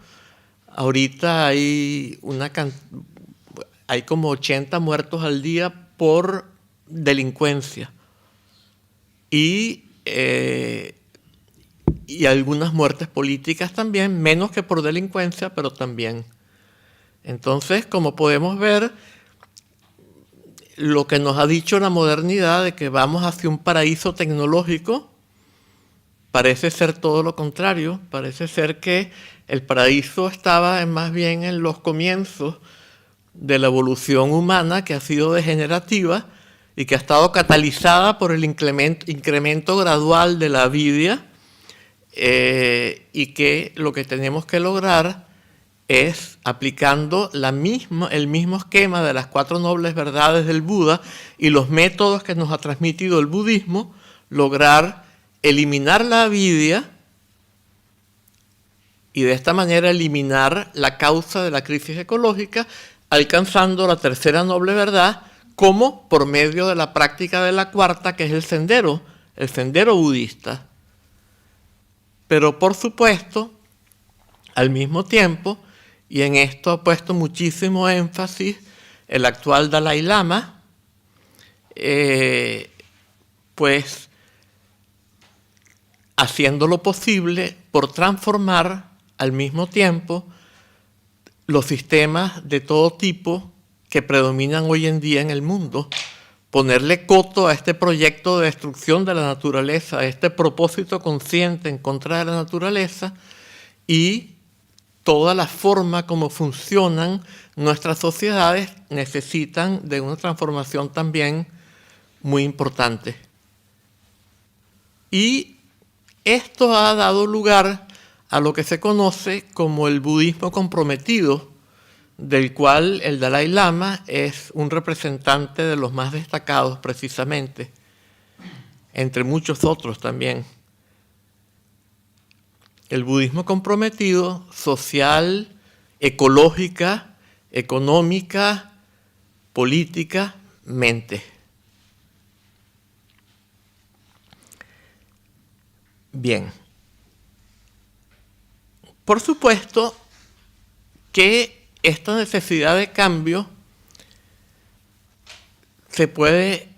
ahorita hay como 80 muertos al día por delincuencia. Y algunas muertes políticas también, menos que por delincuencia, pero también. Entonces, como podemos ver, lo que nos ha dicho la modernidad de que vamos hacia un paraíso tecnológico, parece ser todo lo contrario. Parece ser que el paraíso estaba más bien en los comienzos de la evolución humana, que ha sido degenerativa, y que ha estado catalizada por el incremento gradual de la avidia, y que lo que tenemos que lograr es, aplicando el mismo esquema de las 4 nobles verdades del Buda y los métodos que nos ha transmitido el budismo, lograr eliminar la avidia y de esta manera eliminar la causa de la crisis ecológica, alcanzando la 3ª noble verdad, como por medio de la práctica de la 4ª, que es el sendero budista. Pero por supuesto, al mismo tiempo, y en esto ha puesto muchísimo énfasis el actual Dalai Lama, pues haciendo lo posible por transformar al mismo tiempo los sistemas de todo tipo que predominan hoy en día en el mundo, ponerle coto a este proyecto de destrucción de la naturaleza, a este propósito consciente en contra de la naturaleza y toda la forma como funcionan nuestras sociedades necesitan de una transformación también muy importante. Y esto ha dado lugar a lo que se conoce como el budismo comprometido, del cual el Dalai Lama es un representante de los más destacados precisamente, entre muchos otros también. El budismo comprometido, social, ecológica, económica, políticamente. Bien. Por supuesto que esta necesidad de cambio se puede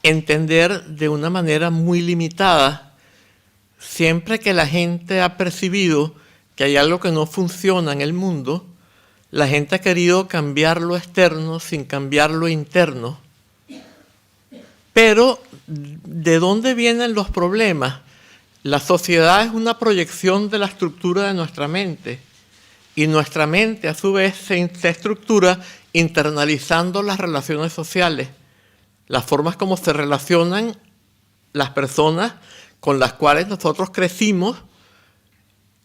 entender de una manera muy limitada. Siempre que la gente ha percibido que hay algo que no funciona en el mundo, la gente ha querido cambiar lo externo sin cambiar lo interno. Pero, ¿de dónde vienen los problemas? La sociedad es una proyección de la estructura de nuestra mente y nuestra mente a su vez se estructura internalizando las relaciones sociales, las formas como se relacionan las personas con las cuales nosotros crecimos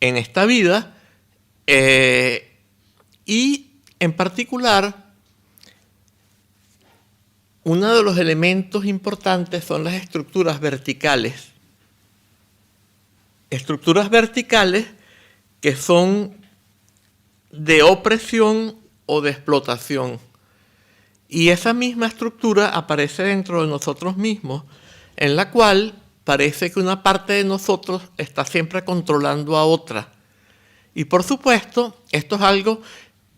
en esta vida y en particular uno de los elementos importantes son las estructuras verticales. Estructuras verticales que son de opresión o de explotación. Y esa misma estructura aparece dentro de nosotros mismos, en la cual parece que una parte de nosotros está siempre controlando a otra. Y por supuesto, esto es algo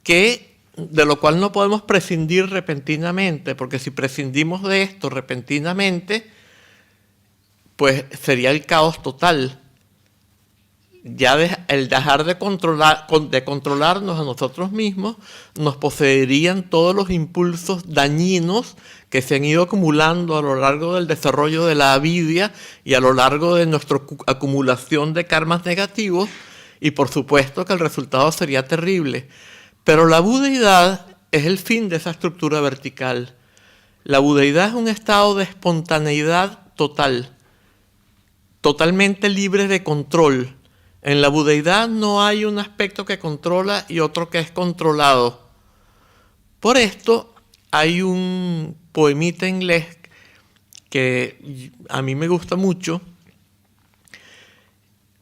de lo cual no podemos prescindir repentinamente, porque si prescindimos de esto repentinamente, pues sería el caos total. Ya el dejar de controlarnos a nosotros mismos, nos poseerían todos los impulsos dañinos que se han ido acumulando a lo largo del desarrollo de la avidia y a lo largo de nuestra acumulación de karmas negativos, y por supuesto que el resultado sería terrible. Pero la budeidad es el fin de esa estructura vertical. La budeidad es un estado de espontaneidad total, totalmente libre de control. En la budeidad no hay un aspecto que controla y otro que es controlado. Por esto hay un poemita inglés que a mí me gusta mucho.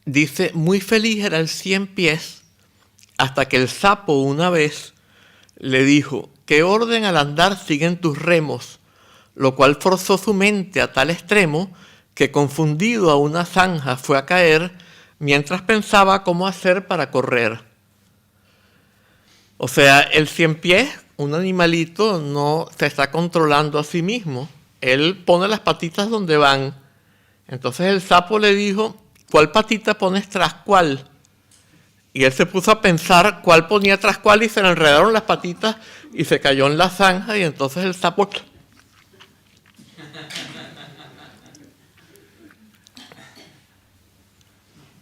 Dice: muy feliz era el 100 pies hasta que el sapo una vez le dijo: ¿qué orden al andar siguen tus remos? Lo cual forzó su mente a tal extremo que confundido a una zanja fue a caer mientras pensaba cómo hacer para correr. O sea, el 100 pies, un animalito, no se está controlando a sí mismo. Él pone las patitas donde van. Entonces el sapo le dijo: ¿cuál patita pones tras cuál? Y él se puso a pensar cuál ponía tras cuál y se le enredaron las patitas y se cayó en la zanja y entonces el sapo...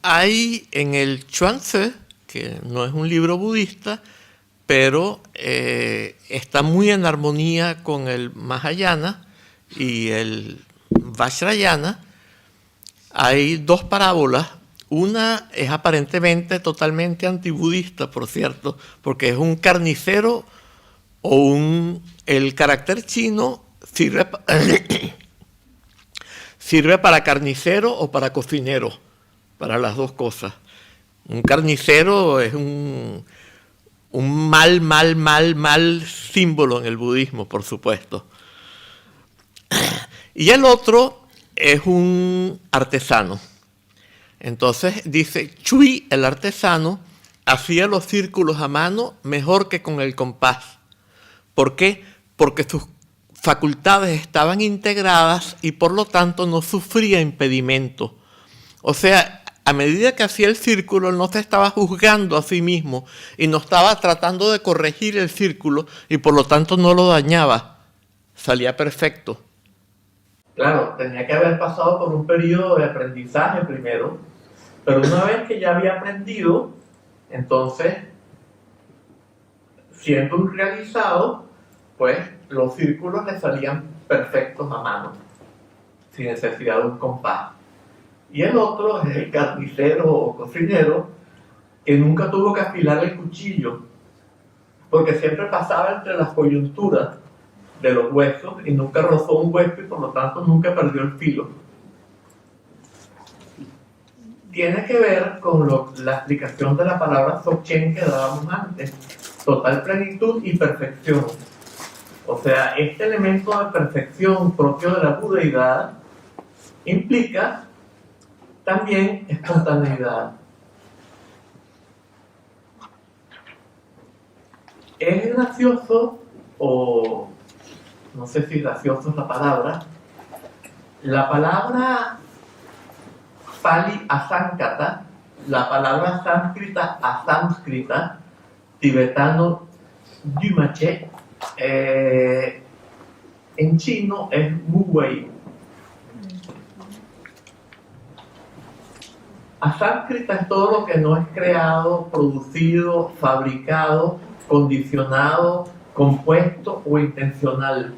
Hay en el Chuang Tzu, que no es un libro budista, pero está muy en armonía con el Mahayana y el Vajrayana. Hay dos parábolas. Una es aparentemente totalmente antibudista, por cierto, porque es un carnicero el carácter chino sirve para carnicero o para cocinero, para las dos cosas. Un carnicero es un mal símbolo en el budismo, por supuesto. Y el otro es un artesano. Entonces dice, Chui, el artesano, hacía los círculos a mano mejor que con el compás. ¿Por qué? Porque sus facultades estaban integradas y por lo tanto no sufría impedimento. O sea, a medida que hacía el círculo no se estaba juzgando a sí mismo y no estaba tratando de corregir el círculo y por lo tanto no lo dañaba. Salía perfecto. Claro, tenía que haber pasado por un periodo de aprendizaje primero, pero una vez que ya había aprendido, entonces, siendo un realizado, pues los círculos le salían perfectos a mano, sin necesidad de un compás. Y el otro es el carnicero o cocinero, que nunca tuvo que afilar el cuchillo, porque siempre pasaba entre las coyunturas de los huesos y nunca rozó un hueso y por lo tanto nunca perdió el filo. Tiene que ver con la explicación de la palabra Dzogchen que dábamos antes, total plenitud y perfección. O sea, este elemento de perfección propio de la budeidad implica también espontaneidad. Es gracioso, o no sé si gracioso es la palabra Pali Asankata, la palabra sánscrita asánscrita, tibetano Dümache, en chino es Wu Wei. Asánscrita es todo lo que no es creado, producido, fabricado, condicionado, compuesto o intencional.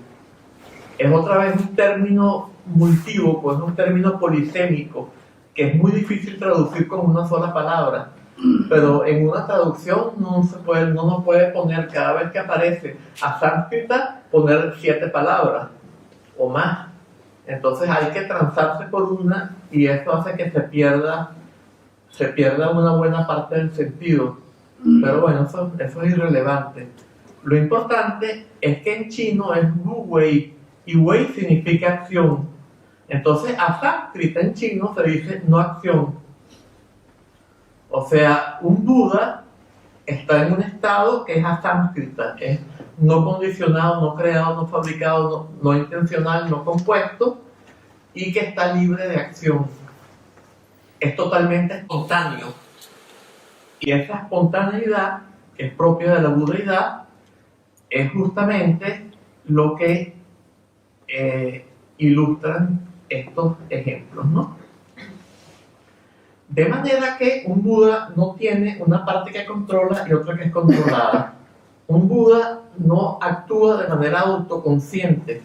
Es otra vez un término multívoco, es un término polisémico, que es muy difícil traducir con una sola palabra. Pero en una traducción no nos puede poner, cada vez que aparece asánscrita, poner 7 palabras o más. Entonces hay que transarse por una y esto hace que se pierda una buena parte del sentido. Pero bueno, eso es irrelevante. Lo importante es que en chino es Wu Wei, y Wei significa acción. Entonces, asánscrita en chino se dice no acción. O sea, un Buda está en un estado que es asánscrita, es no condicionado, no creado, no fabricado, no intencional, no compuesto, y que está libre de acción. Es totalmente espontáneo. Y esa espontaneidad, que es propia de la budeidad, es justamente lo que ilustran estos ejemplos, ¿no? De manera que un Buda no tiene una parte que controla y otra que es controlada. Un Buda no actúa de manera autoconsciente.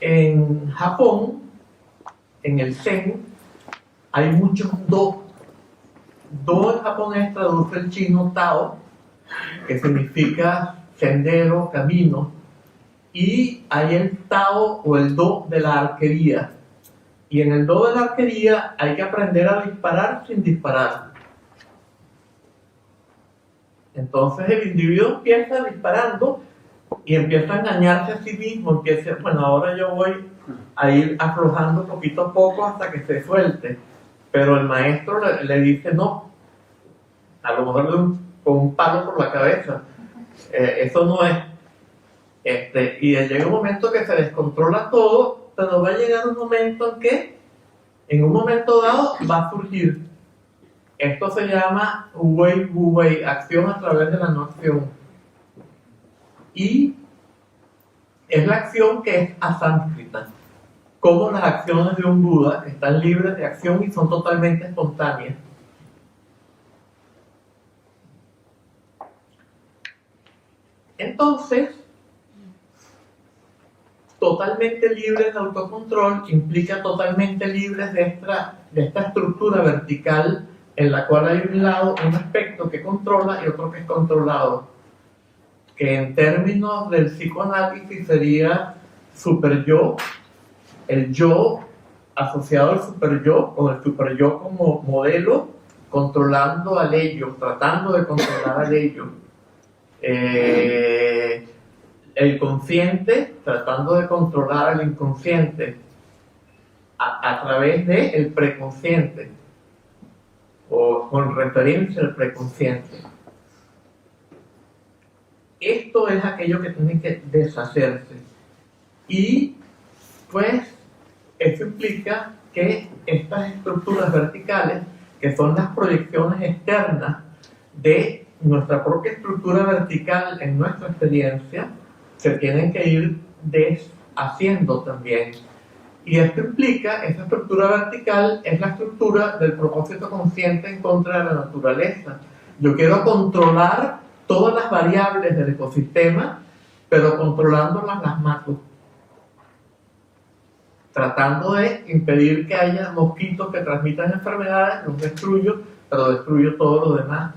En Japón, en el Zen, hay muchos Do. Do en japonés traduce el chino Tao, que significa sendero, camino, y hay el Tao o el Do de la arquería. Y en el Do de la arquería hay que aprender a disparar sin disparar. Entonces el individuo empieza disparando y empieza a engañarse a sí mismo, bueno, ahora yo voy a ir aflojando poquito a poco hasta que se suelte. Pero el maestro le dice no, a lo mejor con un palo por la cabeza. Eso no es. Y llega un momento que se descontrola todo, pero va a llegar un momento en que, en un momento dado, va a surgir. Esto se llama Wei Wu Wei, acción a través de la no acción. Y es la acción que es asánscrita. Como las acciones de un Buda están libres de acción y son totalmente espontáneas. Entonces, totalmente libres de autocontrol implica totalmente libres de esta estructura vertical en la cual hay un lado, un aspecto que controla y otro que es controlado, que en términos del psicoanálisis sería superyo, el yo asociado al superyo, con el superyo como modelo, controlando al ello, tratando de controlar al ello. El consciente tratando de controlar al inconsciente, a través del preconsciente o con referencia al preconsciente. Esto es aquello que tiene que deshacerse. Y pues eso implica que estas estructuras verticales, que son las proyecciones externas de nuestra propia estructura vertical en nuestra experiencia, se tienen que ir deshaciendo también. Y esto implica, esa estructura vertical es la estructura del propósito consciente en contra de la naturaleza. Yo quiero controlar todas las variables del ecosistema, pero controlándolas las mato. Tratando de impedir que haya mosquitos que transmitan enfermedades, los destruyo, pero destruyo todo lo demás.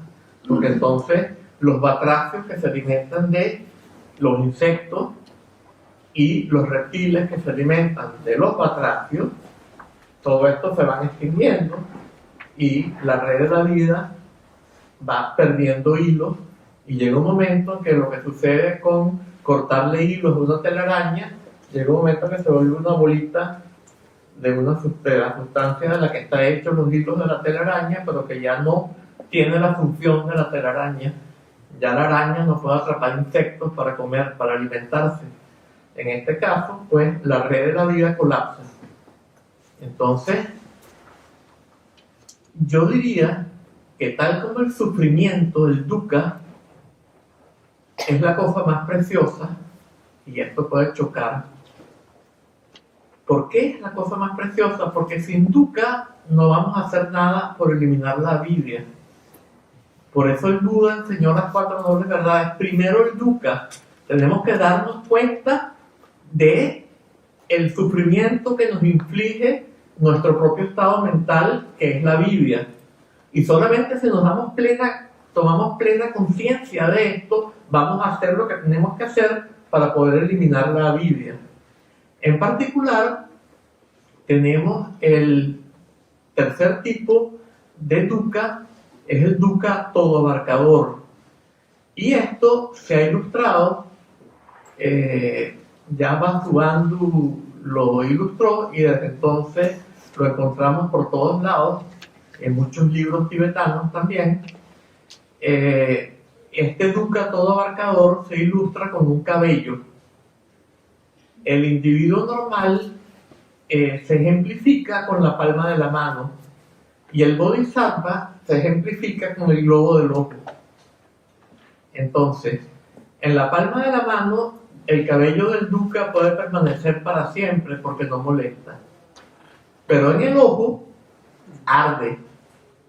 Porque entonces los batracios que se alimentan de los insectos y los reptiles que se alimentan de los batracios, todo esto se van extinguiendo y la red de la vida va perdiendo hilos y llega un momento en que lo que sucede con cortarle hilos de una telaraña, llega un momento en que se vuelve una bolita de la sustancia de la que está hecho los hilos de la telaraña, pero que ya no tiene la función de la telaraña. Ya la araña no puede atrapar insectos para comer, para alimentarse. En este caso, pues la red de la vida colapsa. Entonces, yo diría que tal como el sufrimiento, el dukkha, es la cosa más preciosa, y esto puede chocar. ¿Por qué es la cosa más preciosa? Porque sin dukkha no vamos a hacer nada por eliminar la avidya. Por eso el Buda enseñó las 4 nobles verdades. Primero el dukkha. Tenemos que darnos cuenta de el sufrimiento que nos inflige nuestro propio estado mental, que es la avidya. Y solamente si tomamos plena conciencia de esto, vamos a hacer lo que tenemos que hacer para poder eliminar la avidya. En particular, tenemos el tercer tipo de dukkha, es el dukkha todo abarcador. Y esto se ha ilustrado, ya Vasubandhu lo ilustró y desde entonces lo encontramos por todos lados, en muchos libros tibetanos también. Este dukkha todo abarcador se ilustra con un cabello. El individuo normal se ejemplifica con la palma de la mano y el bodhisattva se ejemplifica con el globo del ojo. Entonces, en la palma de la mano, el cabello del dukkha puede permanecer para siempre porque no molesta. Pero en el ojo, arde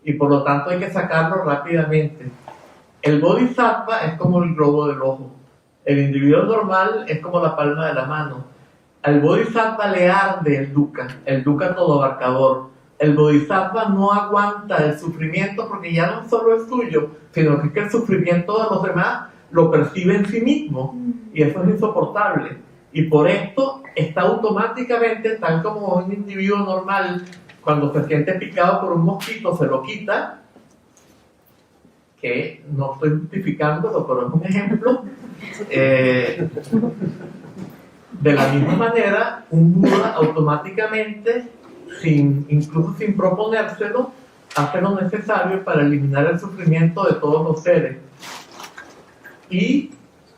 y por lo tanto hay que sacarlo rápidamente. El bodhisattva es como el globo del ojo. El individuo normal es como la palma de la mano. Al bodhisattva le arde el dukkha todo abarcador. El bodhisattva no aguanta el sufrimiento porque ya no solo es suyo, sino que el sufrimiento de los demás lo percibe en sí mismo y eso es insoportable. Y por esto está automáticamente, tal como un individuo normal, cuando se siente picado por un mosquito, se lo quita, que no estoy justificándolo, pero es un ejemplo. De la misma manera, un Buda automáticamente, incluso sin proponérselo, hace lo necesario para eliminar el sufrimiento de todos los seres. Y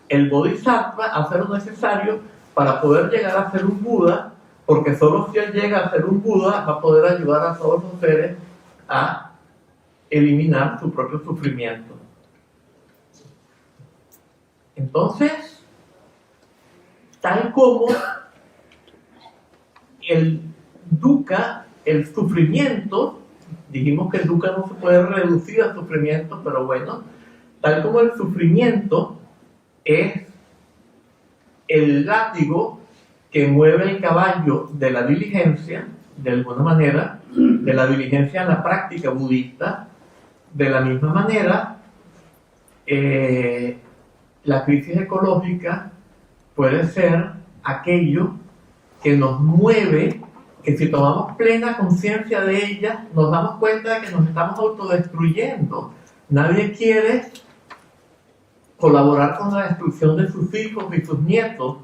el Bodhisattva hace lo necesario para poder llegar a ser un Buda, porque solo si él llega a ser un Buda va a poder ayudar a todos los seres a eliminar su propio sufrimiento. Entonces, tal como el dukkha, el sufrimiento, dijimos que el dukkha no se puede reducir al sufrimiento, pero bueno, tal como el sufrimiento es el látigo que mueve el caballo de la diligencia, de alguna manera, de la diligencia en la práctica budista, de la misma manera, la crisis ecológica puede ser aquello que nos mueve, que si tomamos plena conciencia de ella, nos damos cuenta de que nos estamos autodestruyendo. Nadie quiere colaborar con la destrucción de sus hijos y sus nietos,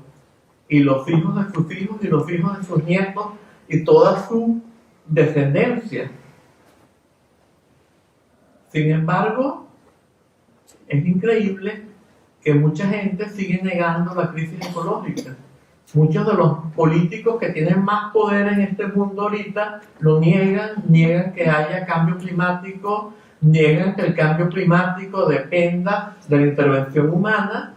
y los hijos de sus hijos y los hijos de sus nietos, y toda su descendencia. Sin embargo, es increíble que mucha gente sigue negando la crisis ecológica. Muchos de los políticos que tienen más poder en este mundo ahorita lo niegan que haya cambio climático, niegan que el cambio climático dependa de la intervención humana,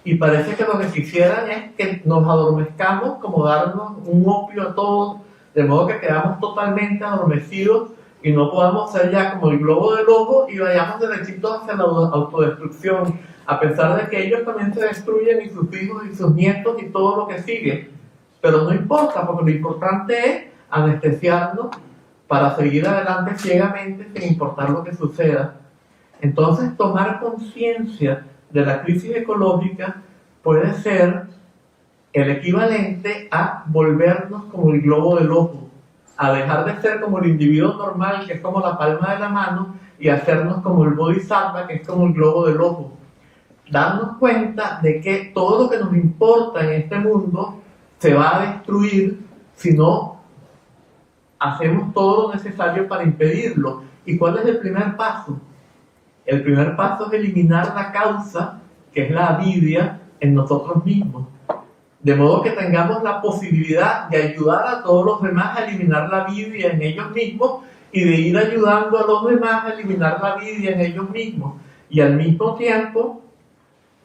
y parece que lo que quisieran es que nos adormezcamos, como darnos un opio a todos, de modo que quedamos totalmente adormecidos y no podamos ser ya como el globo del ojo y vayamos derechitos hacia la autodestrucción, a pesar de que ellos también se destruyen, y sus hijos y sus nietos y todo lo que sigue. Pero no importa, porque lo importante es anestesiarnos para seguir adelante ciegamente sin importar lo que suceda. Entonces, tomar conciencia de la crisis ecológica puede ser el equivalente a volvernos como el globo del ojo, a dejar de ser como el individuo normal, que es como la palma de la mano, y hacernos como el bodhisattva, que es como el globo del ojo. Darnos cuenta de que todo lo que nos importa en este mundo se va a destruir si no hacemos todo lo necesario para impedirlo. ¿Y cuál es el primer paso? El primer paso es eliminar la causa, que es la avidia, en nosotros mismos. De modo que tengamos la posibilidad de ayudar a todos los demás a eliminar la avidia en ellos mismos, y de ir ayudando a los demás a eliminar la avidia en ellos mismos. Y al mismo tiempo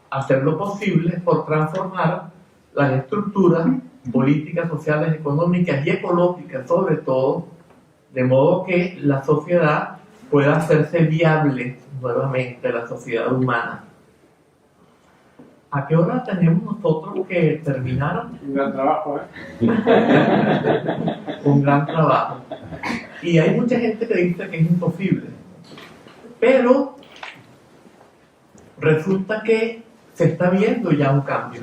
hacer lo posible por transformar las estructuras políticas, sociales, económicas y ecológicas sobre todo, de modo que la sociedad pueda hacerse viable nuevamente, la sociedad humana. ¿A qué hora tenemos nosotros que terminar? Un gran trabajo, Un gran trabajo. Y hay mucha gente que dice que es imposible. Pero resulta que se está viendo ya un cambio.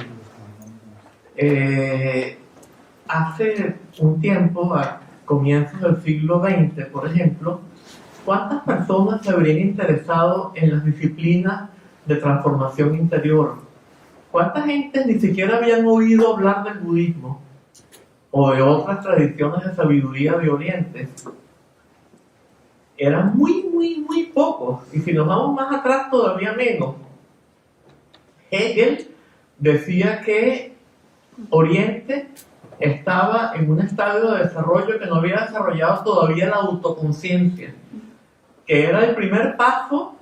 Hace un tiempo, a comienzos del siglo XX, por ejemplo, ¿cuántas personas se habrían interesado en las disciplinas de transformación interior? ¿Cuánta gente ni siquiera habían oído hablar del budismo o de otras tradiciones de sabiduría de Oriente? Eran muy pocos, y si nos vamos más atrás todavía menos. Hegel decía que Oriente estaba en un estadio de desarrollo que no había desarrollado todavía la autoconciencia, que era el primer paso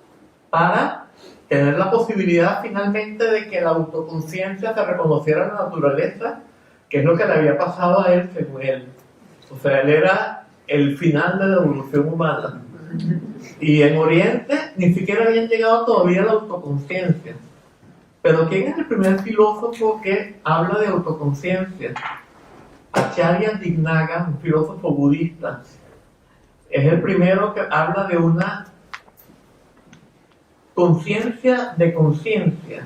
para tener la posibilidad finalmente de que la autoconciencia se reconociera en la naturaleza, que es lo que le había pasado a él según él. O sea, él era el final de la evolución humana. Y en Oriente ni siquiera habían llegado todavía a la autoconciencia. Pero ¿quién es el primer filósofo que habla de autoconciencia? Acharya Dignaga, un filósofo budista. Es el primero que habla de una conciencia de conciencia,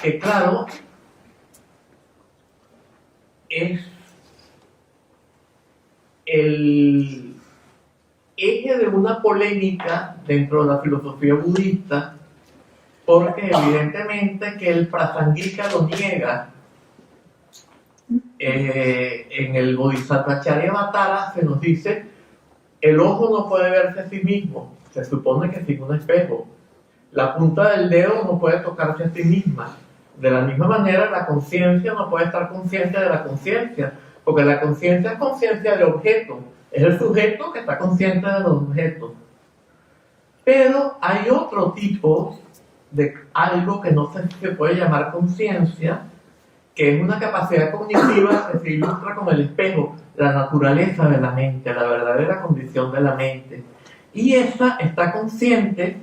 que claro, es el eje de una polémica dentro de la filosofía budista, porque evidentemente que el Prasangika lo niega. En el Bodhisattva Charyavatara se nos dice: el ojo no puede verse a sí mismo, se supone que sin un espejo. La punta del dedo no puede tocarse a sí misma. De la misma manera, la conciencia no puede estar consciente de la conciencia, porque la conciencia es conciencia de objeto. Es el sujeto que está consciente de los objetos. Pero hay otro tipo de algo que no sé si se puede llamar conciencia, que es una capacidad cognitiva que se ilustra con el espejo, la naturaleza de la mente, la verdadera condición de la mente. Y esa está consciente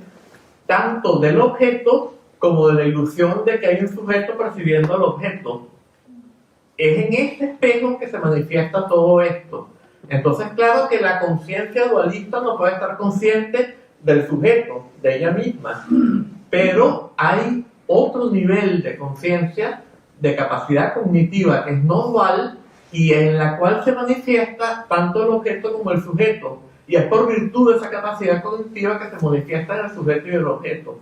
tanto del objeto como de la ilusión de que hay un sujeto percibiendo el objeto. Es en este espejo que se manifiesta todo esto. Entonces, claro que la conciencia dualista no puede estar consciente del sujeto, de ella misma, pero hay otro nivel de conciencia, de capacidad cognitiva que es no dual, y en la cual se manifiesta tanto el objeto como el sujeto, y es por virtud de esa capacidad cognitiva que se manifiesta en el sujeto y el objeto.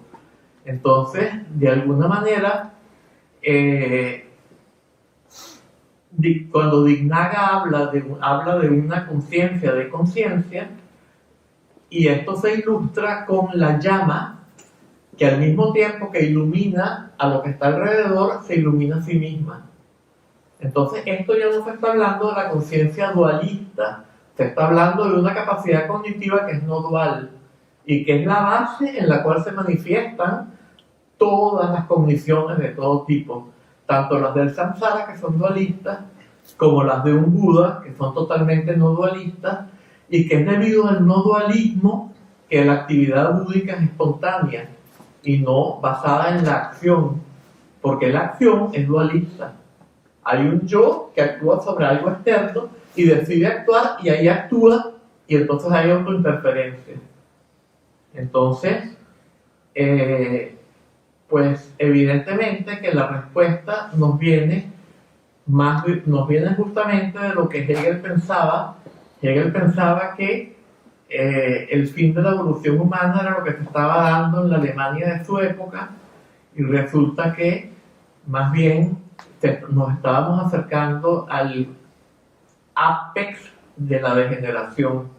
Entonces, de alguna manera, cuando Dignaga habla de una conciencia de conciencia, y esto se ilustra con la llama que al mismo tiempo que ilumina a lo que está alrededor, se ilumina a sí misma. Entonces esto ya no se está hablando de la conciencia dualista, se está hablando de una capacidad cognitiva que es no dual y que es la base en la cual se manifiestan todas las cogniciones de todo tipo, tanto las del samsara, que son dualistas, como las de un Buda, que son totalmente no dualistas, y que es debido al no dualismo que la actividad búdica es espontánea y no basada en la acción, porque la acción es dualista. Hay un yo que actúa sobre algo externo y decide actuar, y ahí actúa, y entonces hay autointerferencia. Entonces, pues evidentemente que la respuesta nos viene justamente de lo que Hegel pensaba. Hegel pensaba que el fin de la evolución humana era lo que se estaba dando en la Alemania de su época, y resulta que más bien nos estábamos acercando al apex de la degeneración,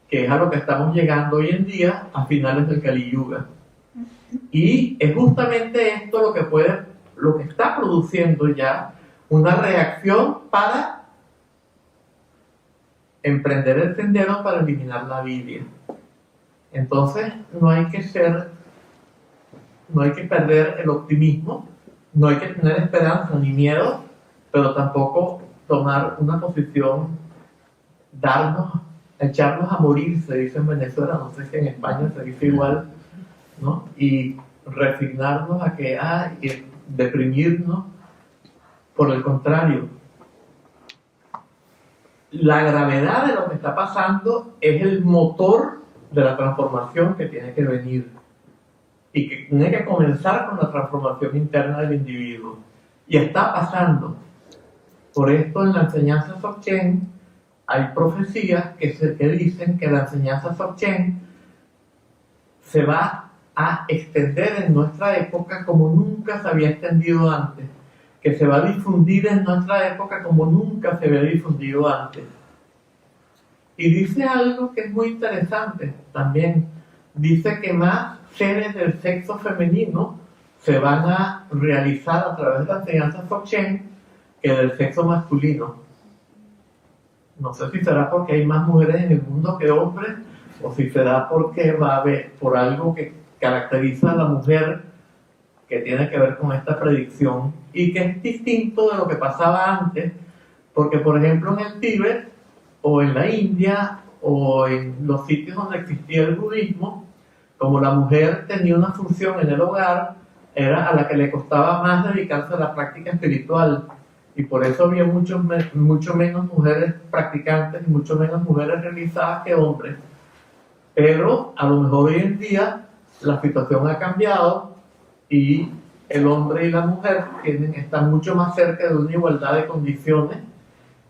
que es a lo que estamos llegando hoy en día a finales del Kali Yuga. Y es justamente esto lo que está produciendo ya una reacción para emprender el sendero para eliminar la avidia. Entonces no hay que perder el optimismo, no hay que tener esperanza ni miedo, pero tampoco tomar una posición, echarnos a morir, se dice en Venezuela, no sé si en España se dice igual, ¿no? Y resignarnos a y deprimirnos. Por el contrario, la gravedad de lo que está pasando es el motor de la transformación que tiene que venir y que tiene que comenzar con la transformación interna del individuo, y está pasando. Por esto en la enseñanza Dzogchen hay profecías que dicen que la enseñanza Dzogchen se va a extender en nuestra época como nunca se había extendido antes, que se va a difundir en nuestra época como nunca se había difundido antes. Y dice algo que es muy interesante también. Dice que más seres del sexo femenino se van a realizar a través de la enseñanza Dzogchen que del sexo masculino. No sé si será porque hay más mujeres en el mundo que hombres, o si será porque va a haber por algo que caracteriza a la mujer, que tiene que ver con esta predicción, y que es distinto de lo que pasaba antes, porque por ejemplo en el Tíbet, o en la India, o en los sitios donde existía el budismo, como la mujer tenía una función en el hogar, era a la que le costaba más dedicarse a la práctica espiritual, y por eso había mucho menos mujeres practicantes y mucho menos mujeres realizadas que hombres. Pero a lo mejor hoy en día la situación ha cambiado y el hombre y la mujer están mucho más cerca de una igualdad de condiciones,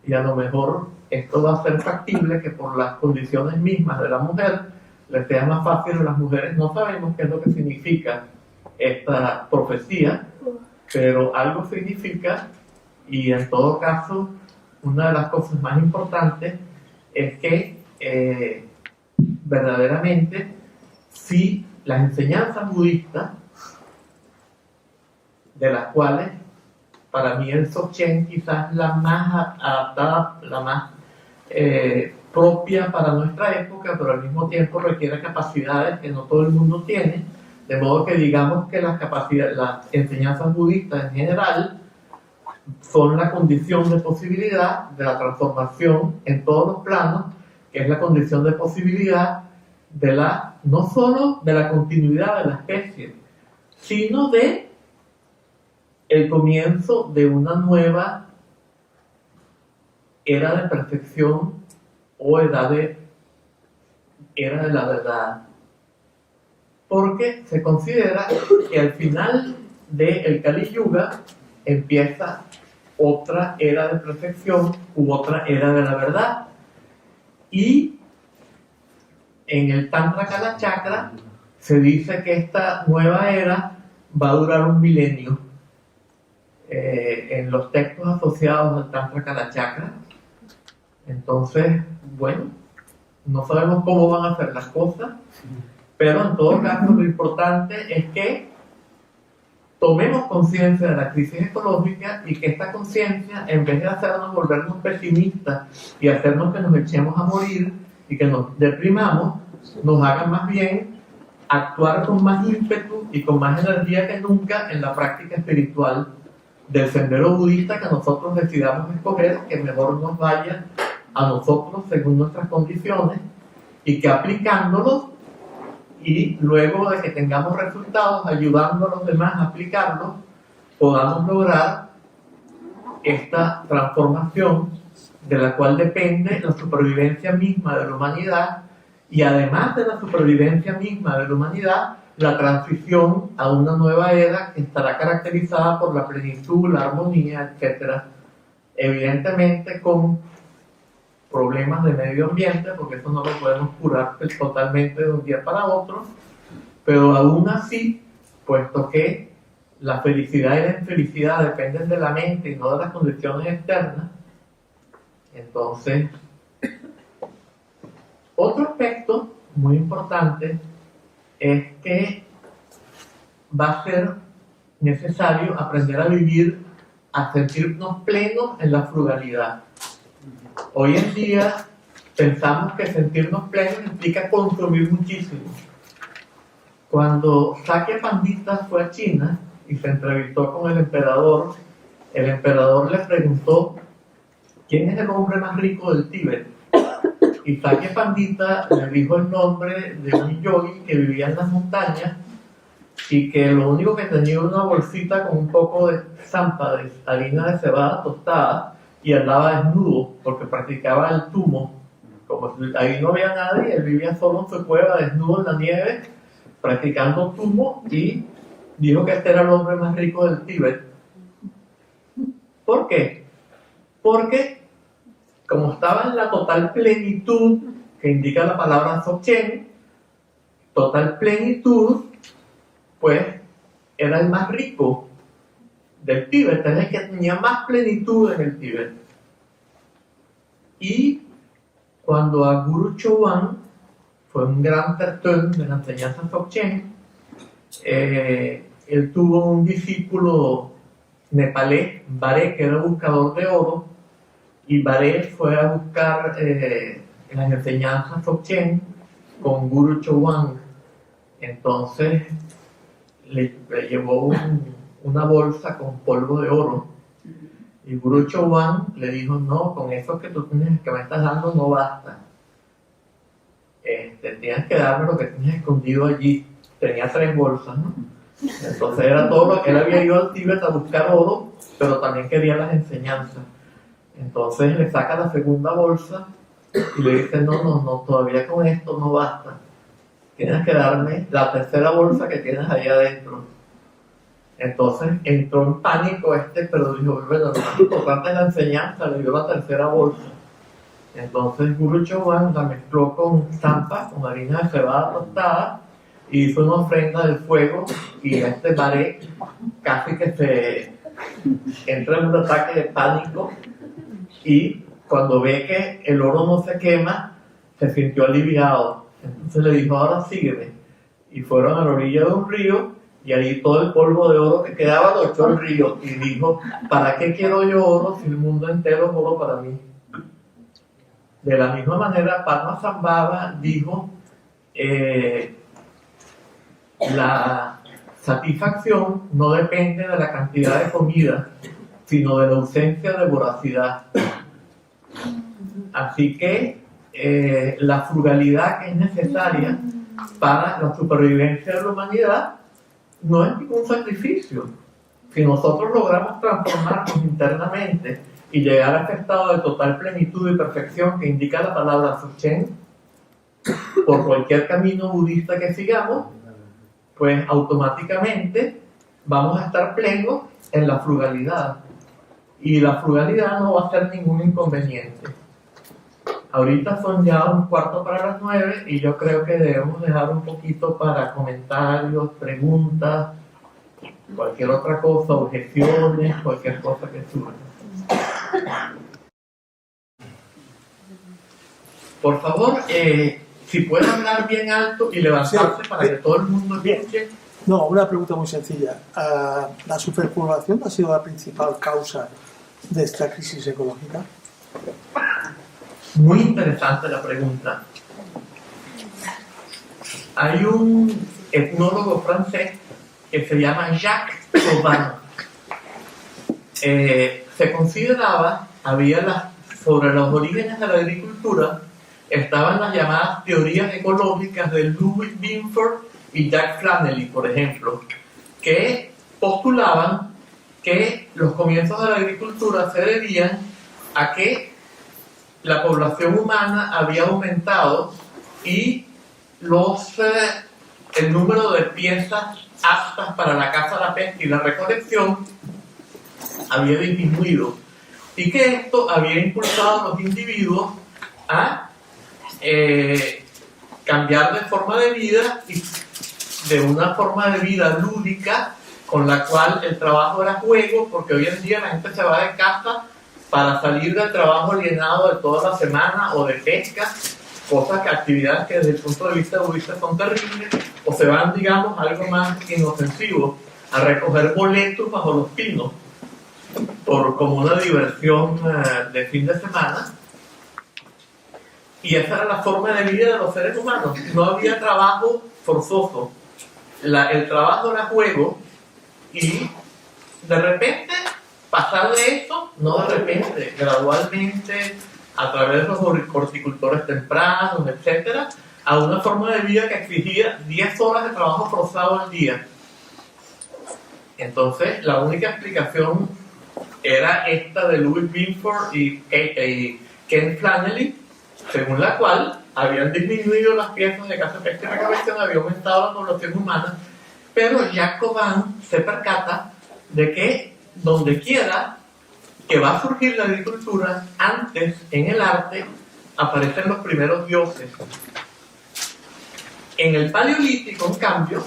y a lo mejor esto va a ser factible que por las condiciones mismas de la mujer les sea más fácil a las mujeres. No sabemos qué es lo que significa esta profecía, pero algo significa, y en todo caso una de las cosas más importantes es que verdaderamente si las enseñanzas budistas, de las cuales para mí el Dzogchen quizás la más adaptada, la más propia para nuestra época, pero al mismo tiempo requiere capacidades que no todo el mundo tiene, de modo que digamos que las enseñanzas budistas en general son la condición de posibilidad de la transformación en todos los planos, que es la condición de posibilidad no solo de la continuidad de la especie, sino de el comienzo de una nueva era de perfección o era de la verdad. Porque se considera que al final del Kali Yuga empieza otra era de perfección u otra era de la verdad. Y en el Tantra Kala Chakra se dice que esta nueva era va a durar 1 milenio. en los textos asociados al Tantra Kalachakra. Entonces, bueno, no sabemos cómo van a ser las cosas, pero en todo caso lo importante es que tomemos conciencia de la crisis ecológica y que esta conciencia, en vez de hacernos volvernos pesimistas y hacernos que nos echemos a morir y que nos deprimamos, nos haga más bien actuar con más ímpetu y con más energía que nunca en la práctica espiritual del sendero budista que nosotros decidamos escoger, que mejor nos vaya a nosotros según nuestras condiciones, y que aplicándolos y luego de que tengamos resultados ayudando a los demás a aplicarlos, podamos lograr esta transformación de la cual depende la supervivencia misma de la humanidad, y además de la supervivencia misma de la humanidad, la transición a una nueva era que estará caracterizada por la plenitud, la armonía, etc. Evidentemente con problemas de medio ambiente, porque eso no lo podemos curar totalmente de un día para otro, pero aún así, puesto que la felicidad y la infelicidad dependen de la mente y no de las condiciones externas, entonces, otro aspecto muy importante es que va a ser necesario aprender a vivir, a sentirnos plenos en la frugalidad. Hoy en día pensamos que sentirnos plenos implica consumir muchísimo. Cuando Sakya Pandita fue a China y se entrevistó con el emperador le preguntó ¿quién es el hombre más rico del Tíbet? Y Sakya Pandita le dijo el nombre de un yogi que vivía en las montañas y que lo único que tenía era una bolsita con un poco de zampa, de harina de cebada tostada, y andaba desnudo porque practicaba el tumo. Como ahí no había nadie, él vivía solo en su cueva, desnudo en la nieve, practicando tumo, y dijo que este era el hombre más rico del Tíbet. ¿Por qué? Porque como estaba en la total plenitud que indica la palabra Dzogchen, total plenitud, pues era el más rico del Tíbet, es el que tenía más plenitud en el Tíbet. Y cuando a Guru Chowan fue un gran tertón de la enseñanza Dzogchen, él tuvo un discípulo nepalés, Baré, que era buscador de oro, y Baré fue a buscar las enseñanzas Dzogchen con Guru Chowan. Entonces le llevó una bolsa con polvo de oro, y Guru Chowan le dijo: no, con eso que me estás dando no basta, tienes que darme lo que tienes escondido allí. Tenía 3 bolsas, ¿no? Entonces era todo lo que él había ido al Tíbet a buscar oro, pero también quería las enseñanzas. Entonces le saca la segunda bolsa y le dice: no, todavía con esto no basta, tienes que darme la tercera bolsa que tienes ahí adentro. Entonces entró en pánico pero dijo: bueno, lo más importante es la enseñanza. Le dio la tercera bolsa. Entonces Guru Chowan la mezcló con zampa, con harina de cebada tostada, y hizo una ofrenda del fuego, y Baré casi que se entra en un ataque de pánico, y cuando ve que el oro no se quema, se sintió aliviado. Entonces le dijo: ahora sígueme. Y fueron a la orilla de un río, y ahí todo el polvo de oro que quedaba lo echó al río, y dijo: ¿para qué quiero yo oro si el mundo entero es oro para mí? De la misma manera, Padmasambhava dijo: la satisfacción no depende de la cantidad de comida, sino de la ausencia de voracidad. Así que la frugalidad que es necesaria para la supervivencia de la humanidad no es ningún sacrificio. Si nosotros logramos transformarnos internamente y llegar a este estado de total plenitud y perfección que indica la palabra Dzogchen, por cualquier camino budista que sigamos, pues automáticamente vamos a estar plenos en la frugalidad. Y la frugalidad no va a ser ningún inconveniente. Ahorita son ya 9:15 y yo creo que debemos dejar un poquito para comentarios, preguntas. Cualquier otra cosa, objeciones, cualquier cosa que surja. Por favor, si puede hablar bien alto y levantarse para que todo el mundo escuche. No, una pregunta muy sencilla. ¿La superpoblación ha sido la principal causa de esta crisis ecológica? Muy interesante la pregunta. Hay un etnólogo francés que se llama Jacques Cauvin. Se consideraba, sobre los orígenes de la agricultura, estaban las llamadas teorías ecológicas de Louis Binford y Jack Flannelly, por ejemplo, que postulaban que los comienzos de la agricultura se debían a que la población humana había aumentado y el número de piezas aptas para la caza, la pesca y la recolección había disminuido, y que esto había impulsado a los individuos a cambiar de forma de vida, y de una forma de vida lúdica con la cual el trabajo era juego, porque hoy en día la gente se va de casa para salir del trabajo alienado de toda la semana, o de pesca, actividades que desde el punto de vista budista son terribles, o se van, digamos, algo más inofensivo, a recoger boletos bajo los pinos, como una diversión de fin de semana. Y esa era la forma de vida de los seres humanos. No había trabajo forzoso. El trabajo era juego, y de repente pasar de eso, no de repente, gradualmente, a través de los horticultores tempranos, etcétera, a una forma de vida que exigía 10 horas de trabajo forzado al día. Entonces, la única explicación era esta de Louis Binford y Ken Flannelly, según la cual habían disminuido las piezas de caza, pesca y recolección, había aumentado la población humana, pero Jacques Cauvin se percata de que donde quiera que va a surgir la agricultura, antes en el arte aparecen los primeros dioses. En el Paleolítico, en cambio,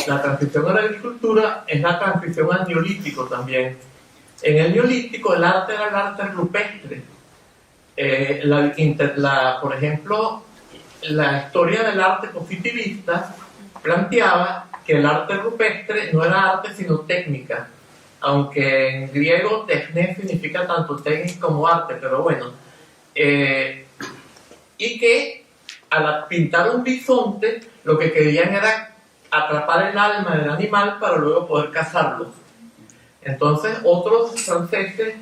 la transición a la agricultura es la transición al Neolítico también. En el Neolítico el arte era el arte rupestre. Por ejemplo, la historia del arte positivista planteaba que el arte rupestre no era arte sino técnica, aunque en griego techne significa tanto técnica como arte, pero bueno, y que al pintar un bisonte lo que querían era atrapar el alma del animal para luego poder cazarlo. Entonces otros franceses,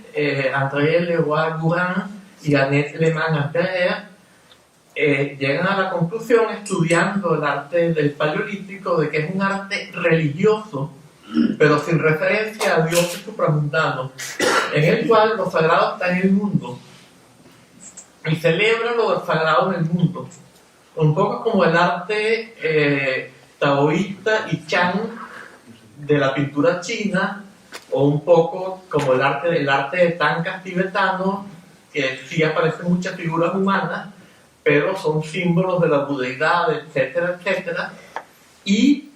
André Leroi-Gourhan y Annette Lehmann-Ampère, llegan a la conclusión, estudiando el arte del Paleolítico, de que es un arte religioso, pero sin referencia a dioses supramundanos, en el cual lo sagrado está en el mundo y celebra lo sagrado en el mundo, un poco como el arte taoísta y Chan de la pintura china, o un poco como el arte de tankas tibetano, que sí aparecen muchas figuras humanas, pero son símbolos de la budeidad, etcétera, etcétera, y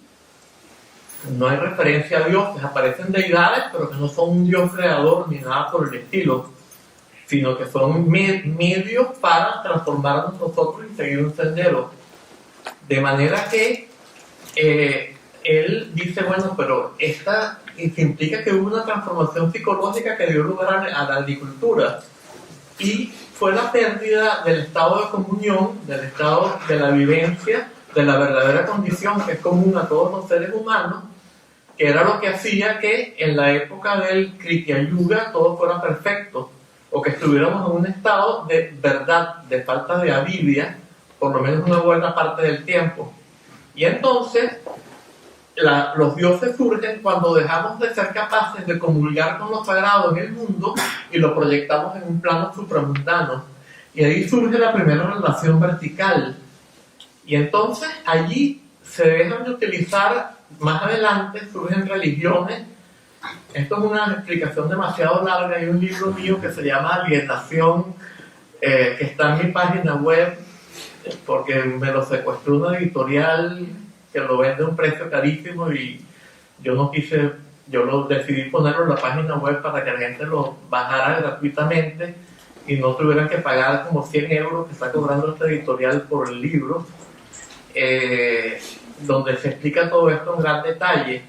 no hay referencia a dioses. Aparecen deidades, pero que no son un dios creador ni nada por el estilo, sino que son medios para transformarnos nosotros y seguir un sendero. De manera que él dice, bueno, pero esta implica que hubo una transformación psicológica que dio lugar a la agricultura, y fue la pérdida del estado de comunión, del estado de la vivencia, de la verdadera condición que es común a todos los seres humanos, que era lo que hacía que en la época del Kritya Yuga todo fuera perfecto, o que estuviéramos en un estado de verdad, de falta de avidia, por lo menos una buena parte del tiempo. Y entonces los dioses surgen cuando dejamos de ser capaces de comulgar con lo sagrado en el mundo y lo proyectamos en un plano supramundano. Y ahí surge la primera relación vertical. Y entonces allí se dejan de utilizar, más adelante surgen religiones. Esto es una explicación demasiado larga. Hay un libro mío que se llama Alienación, que está en mi página web, porque me lo secuestró una editorial que lo vende a un precio carísimo y yo no quise yo decidí ponerlo en la página web para que la gente lo bajara gratuitamente y no tuvieran que pagar como 100 euros que está cobrando esta editorial por el libro, donde se explica todo esto en gran detalle.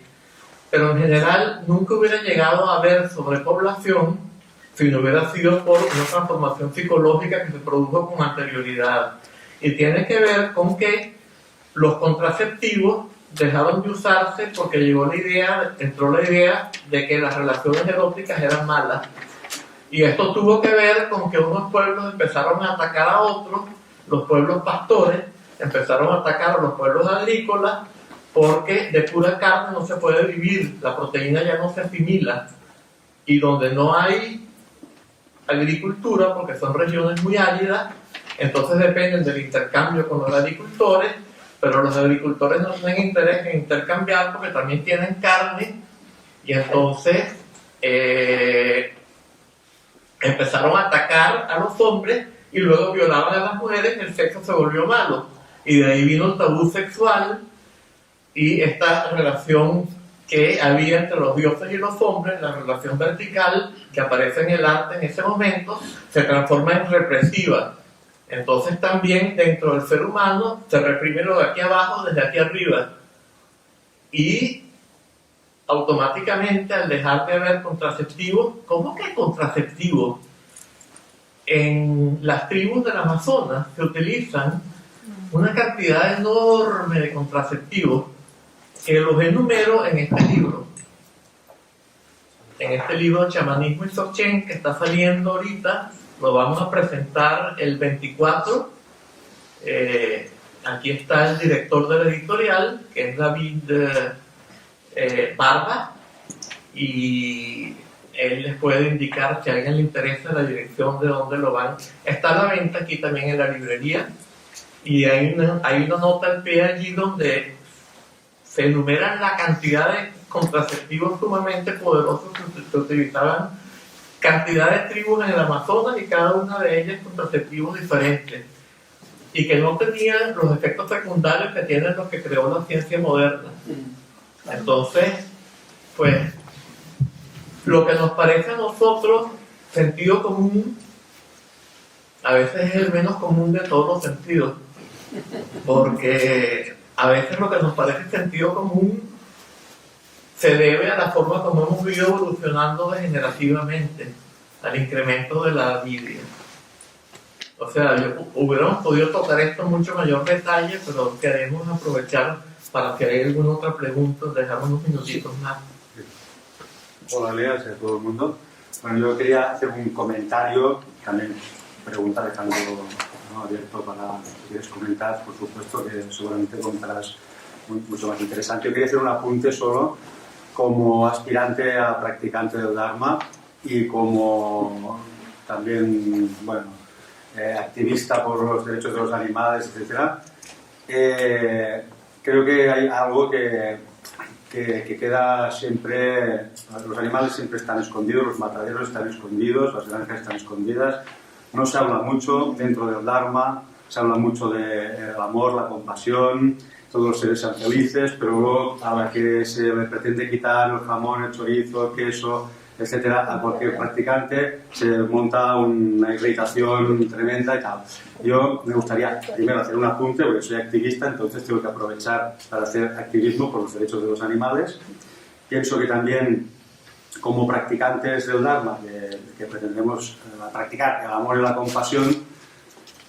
Pero en general nunca hubiera llegado a ver sobrepoblación si no hubiera sido por una transformación psicológica que se produjo con anterioridad. Y tiene que ver con que los contraceptivos dejaron de usarse porque entró la idea de que las relaciones eróticas eran malas. Y esto tuvo que ver con que unos pueblos empezaron a atacar a otros, los pueblos pastores empezaron a atacar a los pueblos agrícolas, porque de pura carne no se puede vivir, la proteína ya no se asimila. Y donde no hay agricultura, porque son regiones muy áridas, entonces dependen del intercambio con los agricultores, pero los agricultores no tienen interés en intercambiar porque también tienen carne, y entonces empezaron a atacar a los hombres y luego violaban a las mujeres, el sexo se volvió malo. Y de ahí vino el tabú sexual y esta relación que había entre los dioses y los hombres, la relación vertical que aparece en el arte en ese momento, se transforma en represiva. Entonces también dentro del ser humano se reprime lo de aquí abajo desde aquí arriba. Y automáticamente al dejar de haber contraceptivos, ¿cómo que contraceptivos? En las tribus del Amazonas se utilizan una cantidad enorme de contraceptivos que los enumero en este libro. En este libro Chamanismo y Dzogchen, que está saliendo ahorita, lo vamos a presentar el 24. Aquí está el director de la editorial, que es David Barba, y él les puede indicar si a alguien le interesa la dirección de dónde lo van. Está a la venta aquí también en la librería, y hay una nota al pie allí donde se enumeran la cantidad de contraceptivos sumamente poderosos que se utilizaban, cantidad de tribus en el Amazonas y cada una de ellas contraceptivos diferentes, y que no tenían los efectos secundarios que tienen los que creó la ciencia moderna. Entonces, pues, lo que nos parece a nosotros sentido común, a veces es el menos común de todos los sentidos, porque a veces lo que nos parece sentido común se debe a la forma como hemos ido evolucionando degenerativamente, al incremento de la vida. O sea, hubiéramos podido tocar esto en mucho mayor detalle, pero queremos aprovechar para si hay alguna otra pregunta, dejamos unos minutitos más. Hola, Leas, a todo el mundo. Bueno, yo quería hacer un comentario, también pregunta dejando abierto para si quieres comentar, por supuesto, que seguramente contarás mucho más interesante. Yo quería hacer un apunte solo como aspirante a practicante del Dharma y como también, bueno, activista por los derechos de los animales, etc. Creo que hay algo que queda siempre. Los animales siempre están escondidos, los mataderos están escondidos, las granjas están escondidas. No se habla mucho dentro del Dharma, se habla mucho del amor, la compasión, todos los seres sean felices, pero luego a la que se le pretende quitar el jamón, el chorizo, el queso, etcétera, a cualquier practicante se monta una irritación tremenda y tal. Yo me gustaría primero hacer un apunte, porque soy activista, entonces tengo que aprovechar para hacer activismo por los derechos de los animales. Pienso que también, como practicantes del Dharma, que pretendemos practicar el amor y la compasión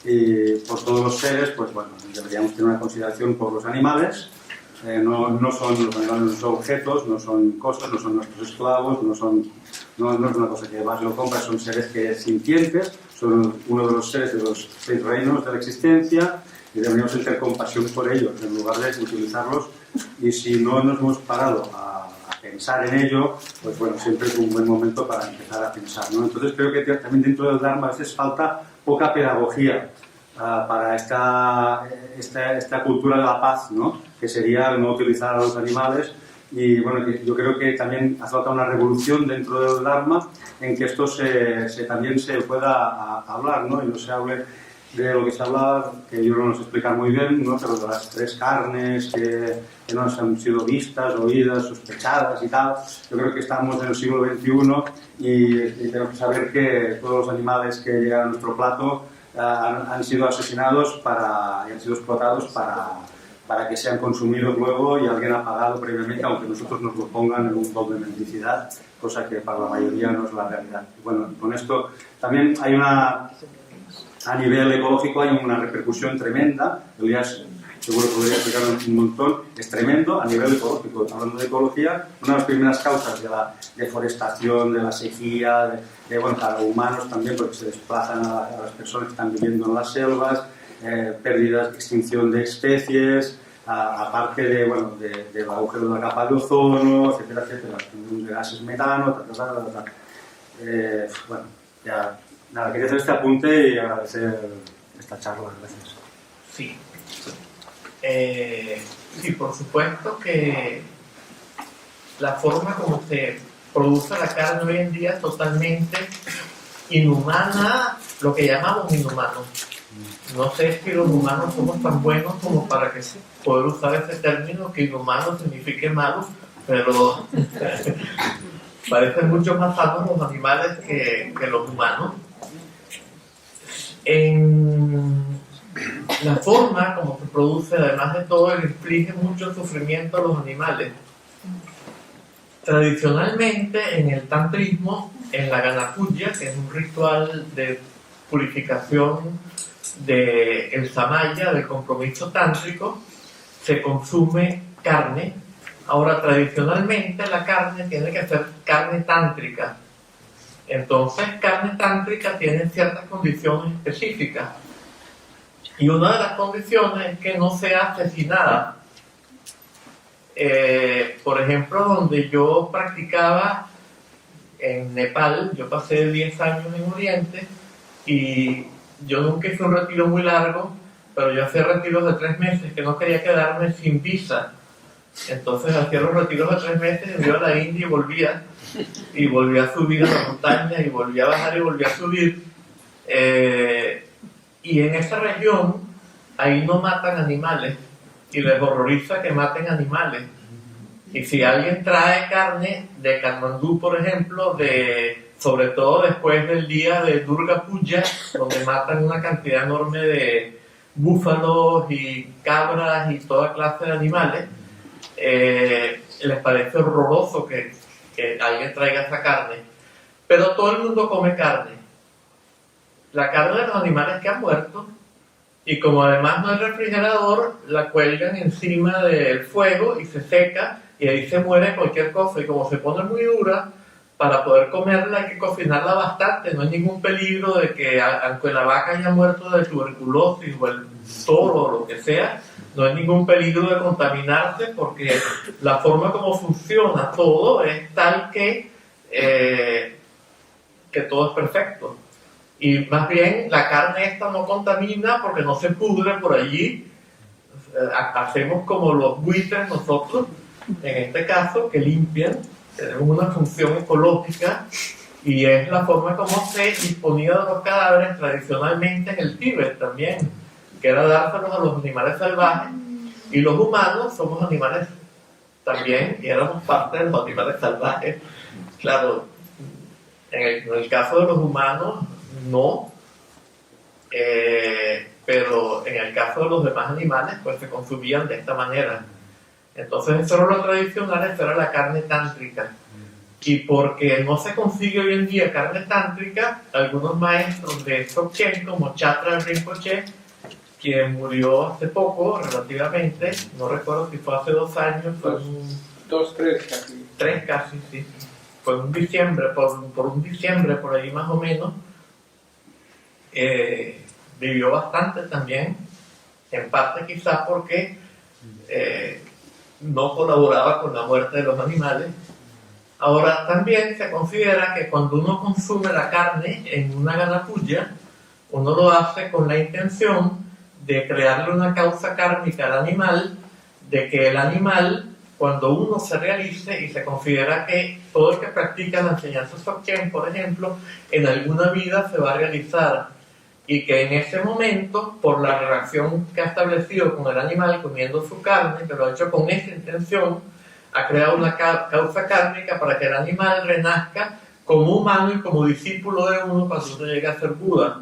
y por todos los seres, pues bueno, deberíamos tener una consideración por los animales. No son los animales, no son objetos, no son cosas, no son nuestros esclavos, no es una cosa que vas y lo compras, son seres que sintientes, son uno de los seres de los 6 reinos de la existencia y deberíamos tener compasión por ellos en lugar de utilizarlos. Y si no nos hemos parado a pensar en ello, pues bueno, siempre es un buen momento para empezar a pensar, ¿no? Entonces creo que también dentro del Dharma a veces falta poca pedagogía para esta cultura de la paz, ¿no? Que sería no utilizar a los animales. Y bueno, yo creo que también hace falta una revolución dentro del Dharma en que esto también se pueda hablar, ¿no? Y no se hable de lo que se habla, que yo no nos explica muy bien, ¿no? Pero de las 3 carnes que no han sido vistas, oídas, sospechadas y tal. Yo creo que estamos en el siglo XXI y tenemos que saber que todos los animales que llegan a nuestro plato han sido asesinados y han sido explotados para que sean consumidos luego, y alguien ha pagado previamente, aunque nosotros nos lo pongan en un doble mendicidad, cosa que para la mayoría no es la realidad. Y bueno, con esto también hay a nivel ecológico hay una repercusión tremenda. Elías seguro que podría explicar un montón. Es tremendo a nivel ecológico. Hablando de ecología, una de las primeras causas de la deforestación, de la sequía, bueno, para los humanos también, porque se desplazan a las personas que están viviendo en las selvas, pérdidas, extinción de especies, aparte del agujero de la capa de ozono, etcétera, etcétera, de gases metano, bueno, ya nada, quería hacer este apunte y agradecer esta charla. Gracias. Sí. Sí, por supuesto que la forma como se produce la carne hoy en día es totalmente inhumana, lo que llamamos inhumano. No sé si los humanos somos tan buenos como para que poder usar ese término, que inhumano signifique malo, pero parecen mucho más sanos los animales que los humanos. En la forma como se produce, además de todo, le inflige mucho sufrimiento a los animales. Tradicionalmente, en el tantrismo, en la Ganapuja, que es un ritual de purificación del samaya, del compromiso tántrico, se consume carne. Ahora, tradicionalmente, la carne tiene que ser carne tántrica. Entonces, carne tántrica tiene ciertas condiciones específicas. Y una de las condiciones es que no sea asesinada. Por ejemplo, donde yo practicaba en Nepal, yo pasé 10 años en Oriente y yo nunca hice un retiro muy largo, pero yo hacía retiros de 3 meses, que no quería quedarme sin visa. Entonces hacía los retiros de 3 meses, me iba a la India y volvía a subir a la montaña, y volvía a bajar y volvía a subir. Y en esa región, ahí no matan animales, y les horroriza que maten animales. Y si alguien trae carne de Katmandú, por ejemplo, sobre todo después del día de Durga Puja, donde matan una cantidad enorme de búfalos y cabras y toda clase de animales, les parece horroroso que alguien traiga esa carne. Pero todo el mundo come carne. La carne de los animales que han muerto, y como además no hay refrigerador, la cuelgan encima del fuego y se seca, y ahí se muere cualquier cosa. Y como se pone muy dura, para poder comerla hay que cocinarla bastante. No hay ningún peligro de que, aunque la vaca haya muerto de tuberculosis o el toro o lo que sea, no hay ningún peligro de contaminarse, porque la forma como funciona todo es tal que todo es perfecto. Y más bien la carne esta no contamina porque no se pudre por allí. Hacemos como los buitres nosotros, en este caso, que limpian. Tenemos una función ecológica, y es la forma como se disponía de los cadáveres tradicionalmente en el Tíbet también, que era dárselos a los animales salvajes. Y los humanos somos animales también, y éramos parte de los animales salvajes. Claro, en el caso de los humanos no, pero en el caso de los demás animales pues se consumían de esta manera. Entonces eso era lo tradicional, eso era la carne tántrica. Y porque no se consigue hoy en día carne tántrica, algunos maestros de Dzogchen, como Chatra Rinpoche, quien murió hace poco, relativamente, no recuerdo si fue hace 2 años, fue tres casi. 3 casi, sí. Fue un diciembre, por un diciembre, por ahí más o menos. Vivió bastante también, en parte quizás porque no colaboraba con la muerte de los animales. Ahora, también se considera que cuando uno consume la carne en una ganapuja, uno lo hace con la intención de crearle una causa kármica al animal, de que el animal, cuando uno se realice, y se considera que todo el que practica la enseñanza Dzogchen, por ejemplo, en alguna vida se va a realizar, y que en ese momento, por la relación que ha establecido con el animal comiendo su carne, que lo ha hecho con esa intención, ha creado una causa kármica para que el animal renazca como humano y como discípulo de uno cuando uno llegue a ser Buda,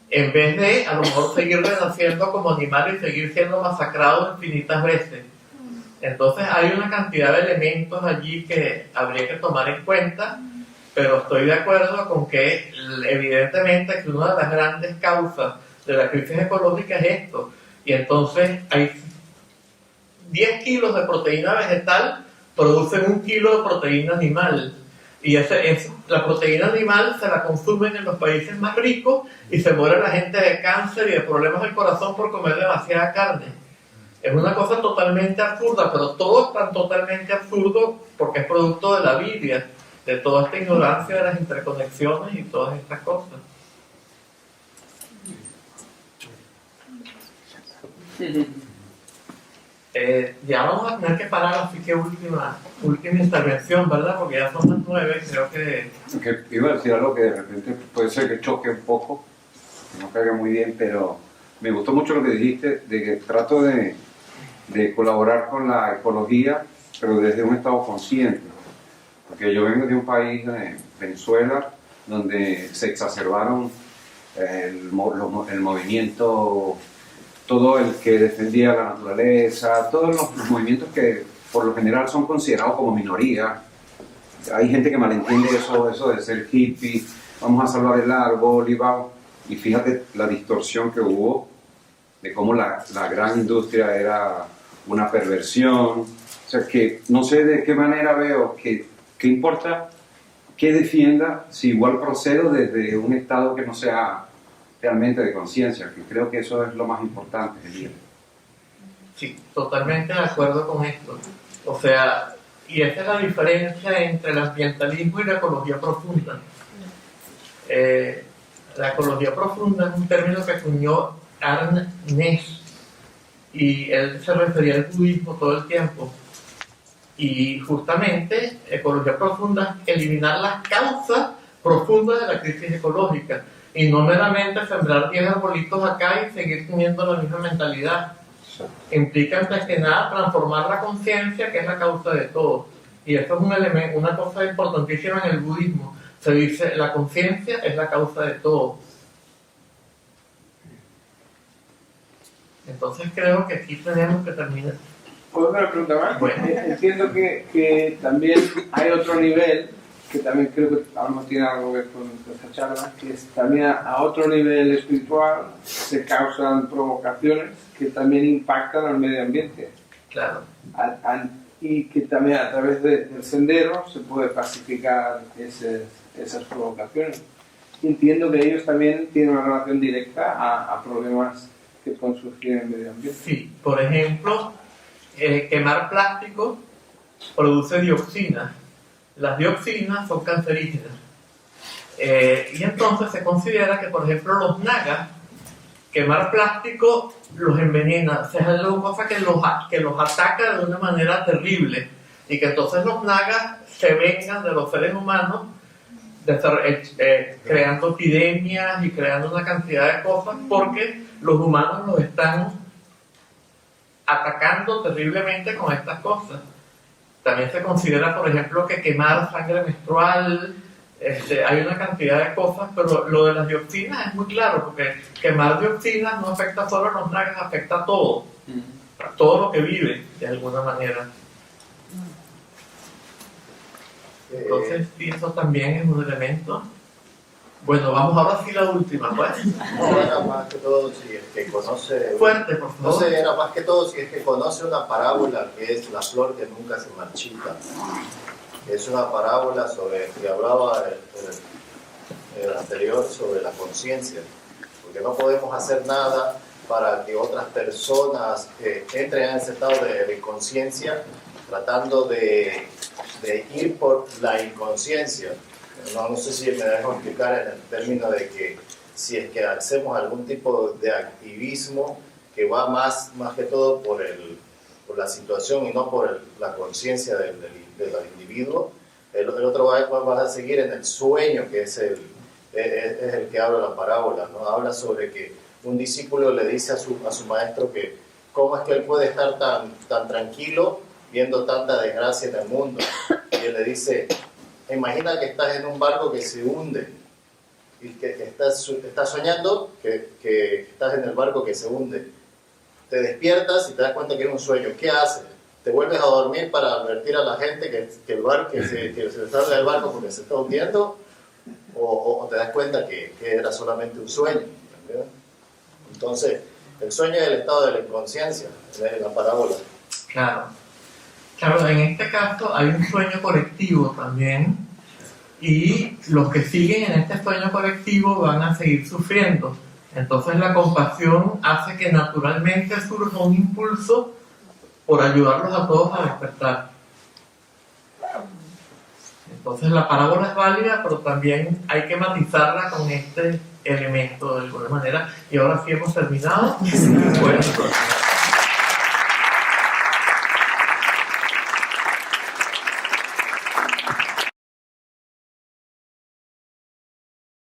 en vez de a lo mejor seguir renaciendo como animal y seguir siendo masacrado infinitas veces. Entonces hay una cantidad de elementos allí que habría que tomar en cuenta, pero estoy de acuerdo con que evidentemente que una de las grandes causas de la crisis ecológica es esto, y entonces hay 10 kilos de proteína vegetal producen 1 kilo de proteína animal, y la proteína animal se la consumen en los países más ricos y se muere la gente de cáncer y de problemas del corazón por comer demasiada carne. Es una cosa totalmente absurda, pero todo es tan totalmente absurdo porque es producto de la Biblia, de toda esta ignorancia de las interconexiones y todas estas cosas. Ya vamos a tener que parar, así que última intervención, ¿verdad? Porque ya son las 9, creo que... Iba a decir algo que de repente puede ser que choque un poco, no caiga muy bien, pero me gustó mucho lo que dijiste, de que trato de colaborar con la ecología, pero desde un estado consciente. Porque yo vengo de un país, Venezuela, donde se exacerbaron el movimiento, todo el que defendía la naturaleza, todos los movimientos que por lo general son considerados como minoría. Hay gente que malentiende eso de ser hippie, vamos a salvar el árbol y fíjate la distorsión que hubo de cómo la gran industria era una perversión. O sea que no sé de qué manera veo que importa que defienda si igual procedo desde un estado que no sea realmente de conciencia, que creo que eso es lo más importante. Sí, totalmente de acuerdo con esto. O sea, y esa es la diferencia entre el ambientalismo y la ecología profunda. La ecología profunda es un término que acuñó Arne Naess, y él se refería al budismo todo el tiempo. Y justamente, ecología profunda es eliminar las causas profundas de la crisis ecológica y no meramente sembrar 10 arbolitos acá y seguir teniendo la misma mentalidad. Implica antes que nada transformar la conciencia, que es la causa de todo. Y esto es un elemento, una cosa importantísima en el budismo. Se dice, la conciencia es la causa de todo. Entonces creo que aquí tenemos que terminar. ¿Puedo hacer una pregunta más? Bueno. Entiendo que también hay otro nivel, que también creo que a lo mejor tiene algo que ver con esta charla, que es también a otro nivel espiritual se causan provocaciones que también impactan al medio ambiente. Claro. Y que también a través del sendero se puede pacificar esas provocaciones. Entiendo que ellos también tienen una relación directa a problemas que pueden surgir en el medio ambiente. Sí, por ejemplo, quemar plástico produce dioxinas. Las dioxinas son cancerígenas. Y entonces se considera que, por ejemplo, los nagas, quemar plástico los envenena. O sea, es una cosa que los ataca de una manera terrible. Y que entonces los nagas se vengan de los seres humanos, creando epidemias y creando una cantidad de cosas, porque los humanos los están atacando terriblemente con estas cosas. También se considera, por ejemplo, que quemar sangre menstrual, hay una cantidad de cosas, pero lo de las dioxinas es muy claro, porque quemar dioxinas no afecta solo a los nagas, afecta a todo, a todo lo que vive, de alguna manera. Entonces, sí, eso también es un elemento. Bueno, vamos ahora sí la última, pues. No, era más que todo si es que conoce... Fuerte, por favor. No sé, era más que todo si es que conoce una parábola que es la flor que nunca se marchita. Es una parábola sobre que hablaba el anterior sobre la conciencia. Porque no podemos hacer nada para que otras personas entren en ese estado de inconsciencia, tratando de ir por la inconsciencia. No sé si me dejo explicar en el término de que si es que hacemos algún tipo de activismo que va más que todo por la situación y no por la conciencia del individuo, el otro va a seguir en el sueño que es es el que habla la parábola, ¿no? Habla sobre que un discípulo le dice a su maestro que cómo es que él puede estar tan tranquilo viendo tanta desgracia en el mundo. Y él le dice, imagina que estás en un barco que se hunde y que estás soñando que estás en el barco que se hunde. Te despiertas y te das cuenta que es un sueño. ¿Qué haces? ¿Te vuelves a dormir para advertir a la gente que se salga del barco porque se está hundiendo? ¿O te das cuenta que era solamente un sueño? ¿Verdad? Entonces, el sueño es el estado de la inconsciencia, en la parábola. Claro. Claro, en este caso hay un sueño colectivo también, y los que siguen en este sueño colectivo van a seguir sufriendo. Entonces la compasión hace que naturalmente surja un impulso por ayudarlos a todos a despertar. Entonces la parábola es válida, pero también hay que matizarla con este elemento de alguna manera. Y ahora sí hemos terminado. Bueno.